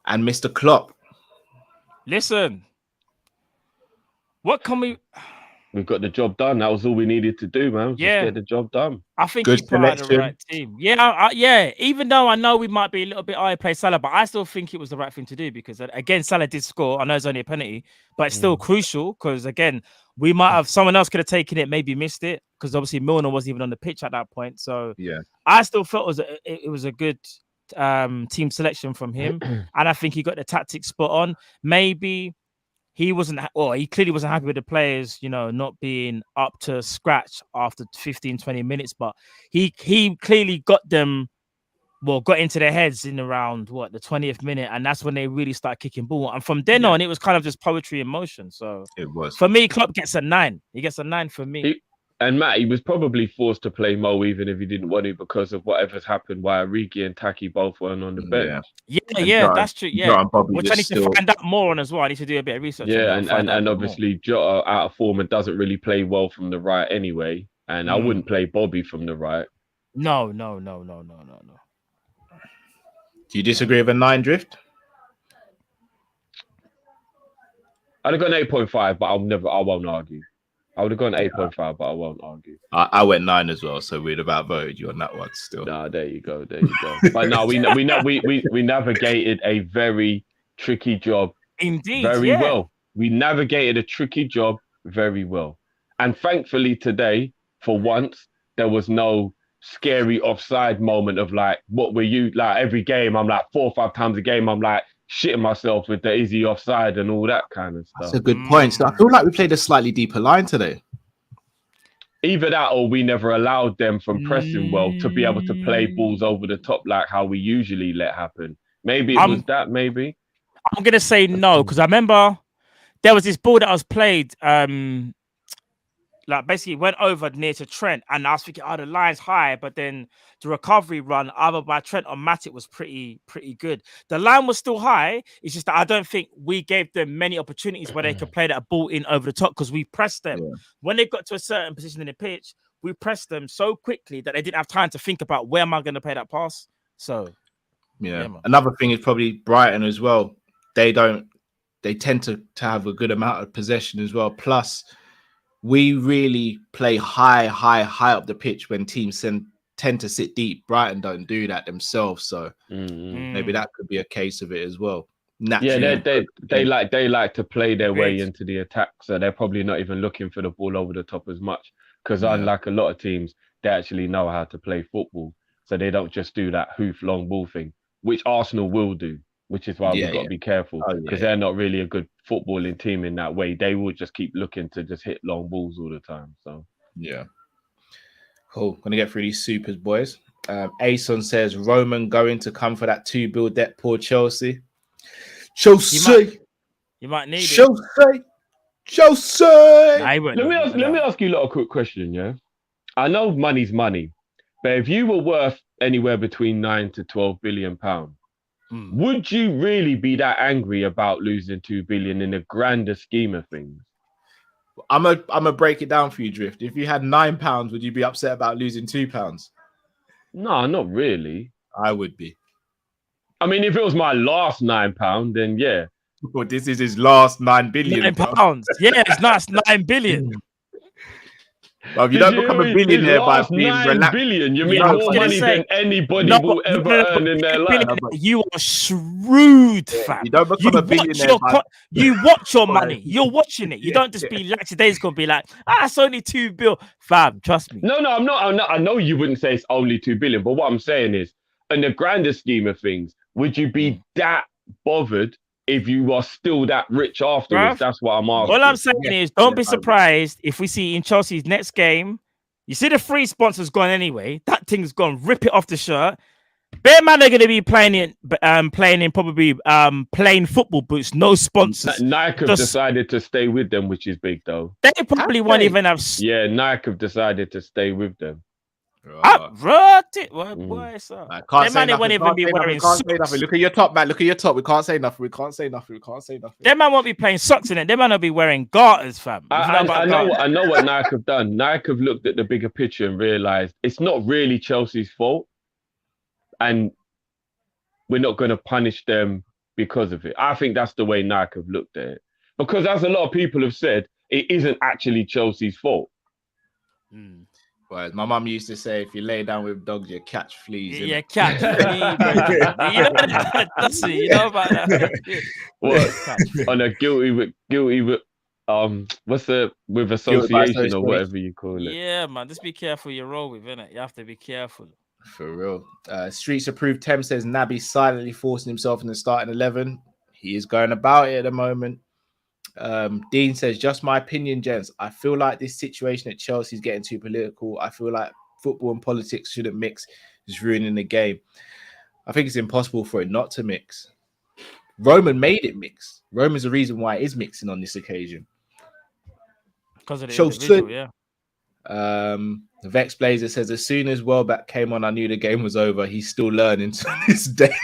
And Mr. Klopp. Listen, what can we... We've got the job done. That was all we needed to do, man. Just get the job done. I think he put out the right team. Yeah, even though I know we might be a little bit high play Salah, but I still think it was the right thing to do because, again, Salah did score. I know it's only a penalty, but it's still crucial because, again, we might have someone else could have taken it, maybe missed it because obviously Milner wasn't even on the pitch at that point. So yeah, I still felt it was a good team selection from him, and I think he got the tactics spot on. Maybe he clearly wasn't happy with the players, not being up to scratch after 15, 20 minutes, but he clearly got into their heads in around the 20th minute, and that's when they really start kicking ball. And from then on, it was kind of just poetry in motion. So it was. For me, Klopp gets a 9. He gets a 9 for me. And Matt, he was probably forced to play Mo even if he didn't want to because of whatever's happened while Origi and Taki both weren't on the bench. Yeah, that's true. Yeah, which I need to find out more on as well. I need to do a bit of research. Yeah, and obviously Jota out of form and doesn't really play well from the right anyway. And I wouldn't play Bobby from the right. No. Do you disagree with a 9, Drift? I'd have gone 8.5, but I won't argue. I would have gone 8.5, but I won't argue. I went 9 as well, so we'd about voted you on that one still. Nah, there you go. But no, we navigated a very tricky job. Indeed, very well. We navigated a tricky job very well, and thankfully today, for once, there was no scary offside moment of what were you like? Every game, I'm 4 or 5 times a game, I'm shitting myself with the is he offside and all that kind of stuff. That's a good point. So I feel like we played a slightly deeper line today. Either that or we never allowed them from pressing well to be able to play balls over the top like how we usually let happen. Maybe it was that, maybe. I'm going to say no, because I remember there was this ball that was played, basically went over near to Trent, and I was thinking, the line's high, but then the recovery run either by Trent or Matic was pretty good. The line was still high. It's just that I don't think we gave them many opportunities where they could play that ball in over the top because we pressed them. Yeah. When they got to a certain position in the pitch, we pressed them so quickly that they didn't have time to think about where am I going to play that pass. So, yeah. Another thing is probably Brighton as well. They tend to have a good amount of possession as well. Plus, we really play high up the pitch when teams tend to sit deep. Brighton don't do that themselves, so maybe that could be a case of it as well. Naturally, yeah, they like to play their way into the attack, so they're probably not even looking for the ball over the top as much. Because unlike a lot of teams, they actually know how to play football, so they don't just do that hoof long ball thing, which Arsenal will do. Which is why we've got to be careful because they're not really a good footballing team in that way. They will just keep looking to just hit long balls all the time. So yeah, cool. Gonna get through these supers, boys. Ason says Roman going to come for that 2 bill debt. Poor Chelsea. You You might need it. Chelsea. Nah, he won't Let need it, me ask you a little quick question, yeah? I know money's money, but if you were worth anywhere between 9 to 12 billion pounds, would you really be that angry about losing 2 billion in the grander scheme of things? I'm gonna break it down for you, Drift. If you had £9, would you be upset about losing £2? No, not really. I would be. I mean, if it was my last £9, then yeah. Well, this is his last 9 billion. £9. Yeah, it's nice. 9 billion. Well, you don't become a billionaire by last being 9 relaxed. billion. You mean Yeah, more money than anybody will ever earn in their life. You are shrewd, fam. You don't become a billionaire. You watch your money. You're watching it. You don't just be like today's gonna be like, it's only 2 bill, fam. Trust me. No, I'm not. I know you wouldn't say it's only 2 billion, but what I'm saying is, in the grander scheme of things, would you be that bothered if you are still that rich afterwards? Bruv, that's what I'm asking. All I'm saying is, don't be surprised if we see in Chelsea's next game. You see the free sponsor's gone anyway. That thing's gone. Rip it off the shirt. Bear man are going to be playing in probably plain football boots, no sponsors. Nike have decided to stay with them, which is big though. They probably won't even have. Yeah, Nike have decided to stay with them. Boy, sir. I can't say man won't even be wearing socks. Look at your top, man. Look at your top. We can't say nothing. Them man won't be playing socks in it. Them man will be wearing garters, fam. I know what Nike have done. Nike have looked at the bigger picture and realised it's not really Chelsea's fault. And we're not going to punish them because of it. I think that's the way Nike have looked at it. Because as a lot of people have said, it isn't actually Chelsea's fault. Well, my mum used to say, if you lay down with dogs, you catch fleas. Yeah, catch fleas. You know about that? What? On a guilty with with association or whatever you call it. Yeah, man. Just be careful you roll with, innit? You have to be careful. For real. Streets Approved Tem says Naby silently forcing himself in the starting 11. He is going about it at the moment. Dean says, just my opinion, gents. I feel like this situation at Chelsea is getting too political. I feel like football and politics shouldn't mix. It's ruining the game. I think it's impossible for it not to mix. Roman made it mix. Roman's the reason why it is mixing on this occasion. Because of the individual, yeah. Vex Blazer says, as soon as Welbeck came on, I knew the game was over. He's still learning to this day.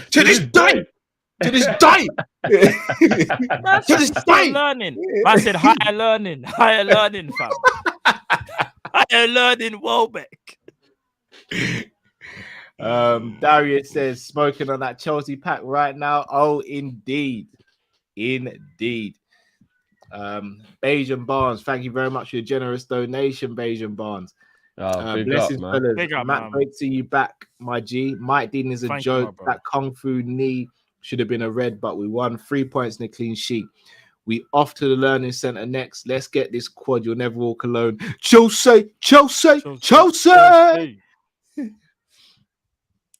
To this day. To this day. To this day. Learning. I said higher learning, fam. Higher learning, Welbeck. Darius says, smoking on that Chelsea pack right now. Oh, indeed. Bajan Barnes, thank you very much for your generous donation, Bajan Barnes. Blessings, fellas. Matt, great to see you back, my G. Mike Dean is a joke. That Kung Fu knee should have been a red, but we won 3 points in a clean sheet. We off to the learning center next. Let's get this quad. You'll never walk alone. Chelsea.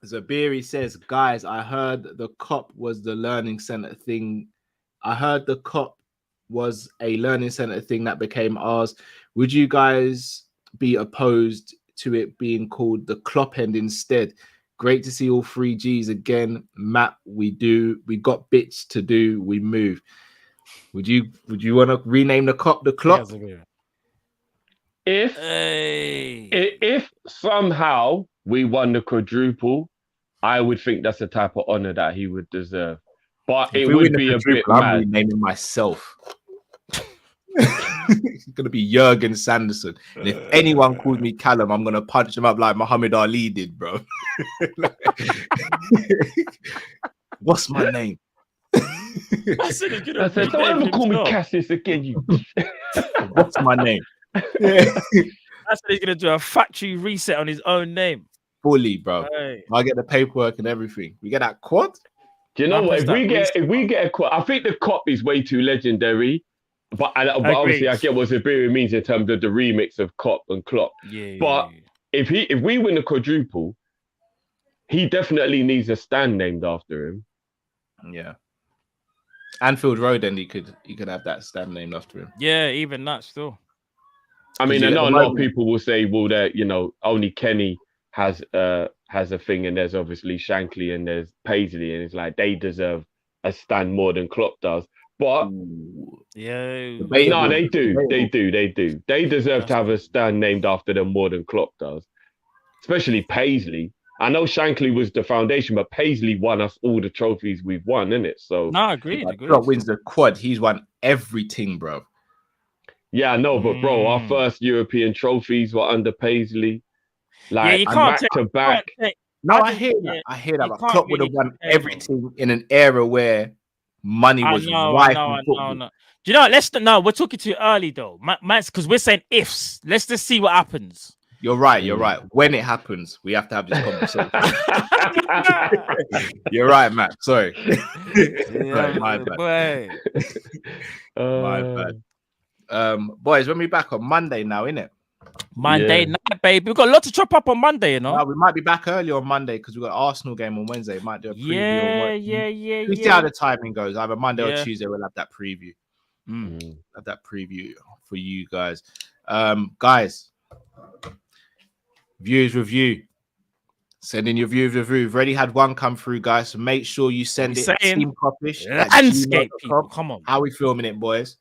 Zabiri says, guys, I heard the Kop was the learning center thing. I heard the Kop was a learning center thing that became ours. Would you guys be opposed to it being called the Klopp end instead? Great to see all 3 Gs again. Matt, we got bits to do. We move. Would you want to rename the Kop the Klopp? If somehow we won the quadruple, I would think that's the type of honor that he would deserve. But it would be a bit mad. I'm renaming myself. It's going to be Jurgen Sanderson. And if anyone calls me Callum, I'm going to punch him up like Muhammad Ali did, bro. What's my name? I said, don't ever call me Cassius again, you. What's my name? I said he's going to do a factory reset on his own name. Fully, bro. Hey. I get the paperwork and everything. We get that quad. Do you know what? If we get a quad, I think the Kop is way too legendary. But obviously, I get what Zabiri means in terms of the remix of Kop and Klopp. But if we win the quadruple, he definitely needs a stand named after him. Yeah. Anfield Road, and he could have that stand named after him. Yeah, even that still. I mean, I know a lot of people will say, well, that only Kenny has a thing, and there's obviously Shankly and there's Paisley, and it's like they deserve a stand more than Klopp does. But Yeah. no, they do. They deserve to have a stand named after them more than Klopp does, especially Paisley. I know Shankly was the foundation, but Paisley won us all the trophies we've won, innit? So No, agreed. Klopp wins the quad. He's won everything, bro. yeah, no, but bro, our first European trophies were under Paisley. Like you can't back to back. No, I hear that. But Klopp would have won everything in an era where money was rife. No. Do you know? We're talking too early though, because we're saying ifs. Let's just see what happens. You're right. When it happens, we have to have this conversation. You're right, Matt. Sorry. My bad. My bad. Boys, when we back on Monday now, innit? Monday night, baby. We've got a lot to chop up on Monday, you know. Well, we might be back early on Monday because we've got Arsenal game on Wednesday. We might do a preview. Yeah. We see how the timing goes. Either Monday or Tuesday, we'll have that preview. Have that preview for you guys. Guys, viewers review. Send in your viewers review. We've already had one come through, guys. So make sure you send it. Team Kop-Ish. Landscape, people. Come on. How we filming it, boys?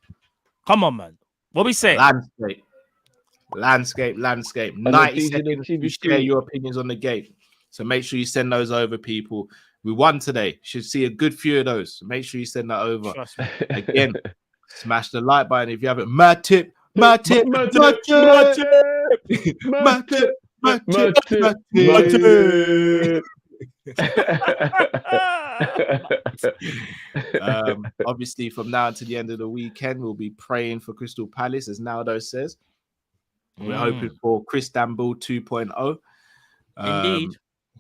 Come on, man. What we say? Landscape. 90 seconds to share your opinions on the game. So make sure you send those over, people. We won today. Should see a good few of those. So make sure you send that over. Again, smash the like button if you haven't. My tip. Obviously, from now to the end of the weekend, we'll be praying for Crystal Palace, as Naldo says. We're hoping for Istanbul 2.0. Indeed.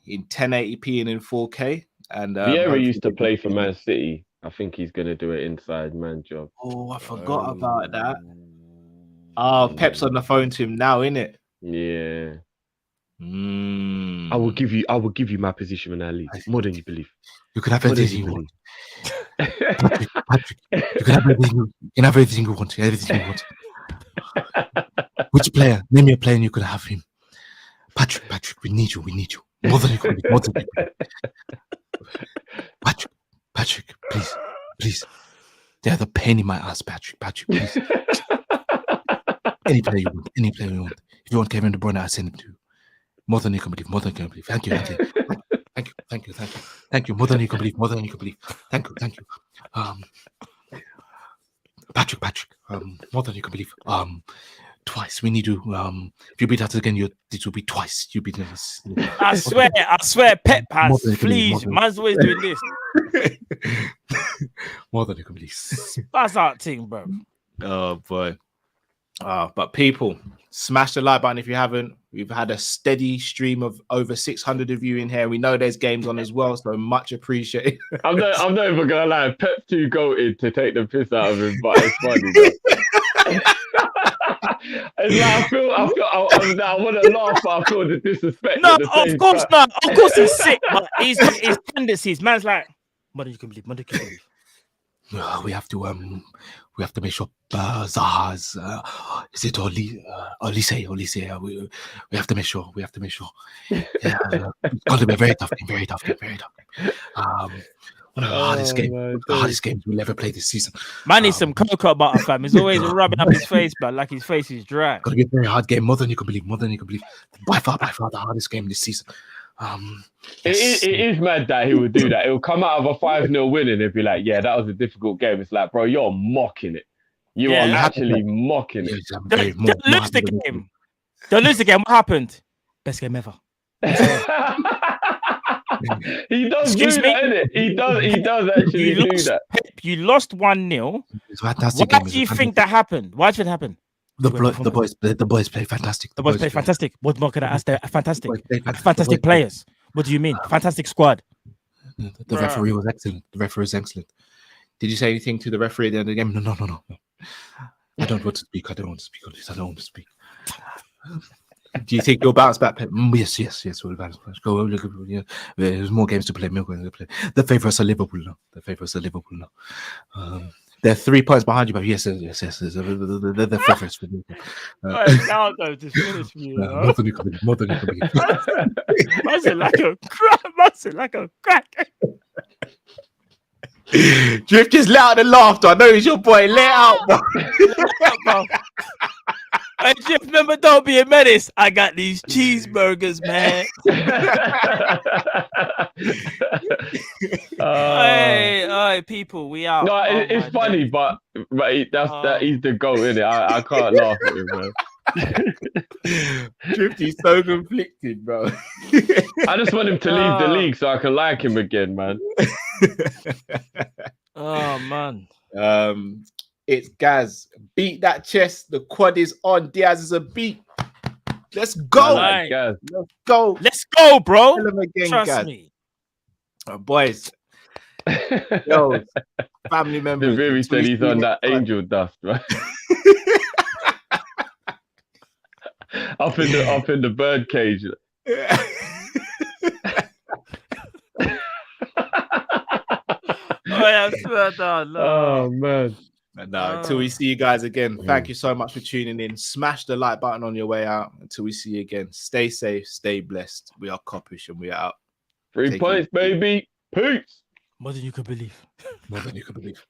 In 1080p and in 4K. And Vieira used to play for Man City. I think he's going to do an inside man job. Oh, I forgot about that. Oh, Pep's on the phone to him now, innit? Yeah. I will give you my position when I leave. More than you believe. You can have everything you want. Patrick, you can have everything you want. Which player? Name me a player and you could have him. Patrick, we need you. More than you can believe. Patrick, please. They are the pain in my ass, Patrick, please. Any player you want. If you want Kevin De Bruyne, I send him to you. More than you can believe. Thank you. More than you can believe. Thank you. Patrick. More than you can believe. Twice. We need to. If you beat us again, this will be twice. You beat us. I swear. Pep has fleas. Man's always doing this. More than you can believe. That's our thing, bro. Oh boy. But people, smash the like button if you haven't. We've had a steady stream of over 600 of you in here. We know there's games on as well, so much appreciated. I'm not even gonna lie. Pep too goated to take the piss out of him, but it's funny. It's like I want to laugh, but I feel the disrespect. No, of course not. Of course he's sick, but he's got his tendencies. Man's like, what do you can believe? We have to make sure Zaha's is it Olise? We have to make sure. Yeah, it's going to be a very tough game. One of the hardest games we'll ever play this season. Man needs some cocoa butter, fam. He's always rubbing up his face, but like his face is dry. It's going to be a very hard game, more than you can believe. By far the hardest game this season. It is mad that he would do that. It will come out of a 5-0 win and it'll be like, yeah, that was a difficult game. It's like, bro, you're mocking it. You are actually mocking it. They'll lose the game. They'll lose the game. What happened? Best game ever. He does do that, innit? He does actually do that. You lost 1-0. Why do you think that happened? Why did it happen? The boys play fantastic. The boys play fantastic. What more could I ask? They're fantastic. Fantastic players. What do you mean? Fantastic squad. The referee was excellent. Did you say anything to the referee at the end of the game? No. I don't want to speak on this. Do you think you'll bounce back? Yes. We'll bounce back. Yeah. There's more games to play. The favourites are Liverpool now. They're 3 points behind you, but yes. They're fifth. Right, now though, just finish me. You know? More than you can believe. Must like a crack. Must like a crack. Drift just let out the laughter. I know it's your boy. Let it out, bro. Hey, Drift, remember, don't be a menace. I got these cheeseburgers, man. Hey, people, we out. No, it's funny, days. but he's the goal, isn't it? I can't laugh at him, man. Drifty's so conflicted, bro. I just want him to leave the league so I can like him again, man. Oh man. It's Gaz. Beat that chest. The quad is on. Diaz is a beat. Let's go. Right. Guys. Let's go. Let's go, bro. Tell him again, Trust Gaz. me. Boys. Yo, family members. The very said he's on that angel dust, right? up in the bird cage. Oh man. Until we see you guys again, thank you so much for tuning in. Smash the like button on your way out. Until we see you again, stay safe, stay blessed. We are Kopish and we are out. 3 points, baby. Peace. More than you could believe. More than you could believe.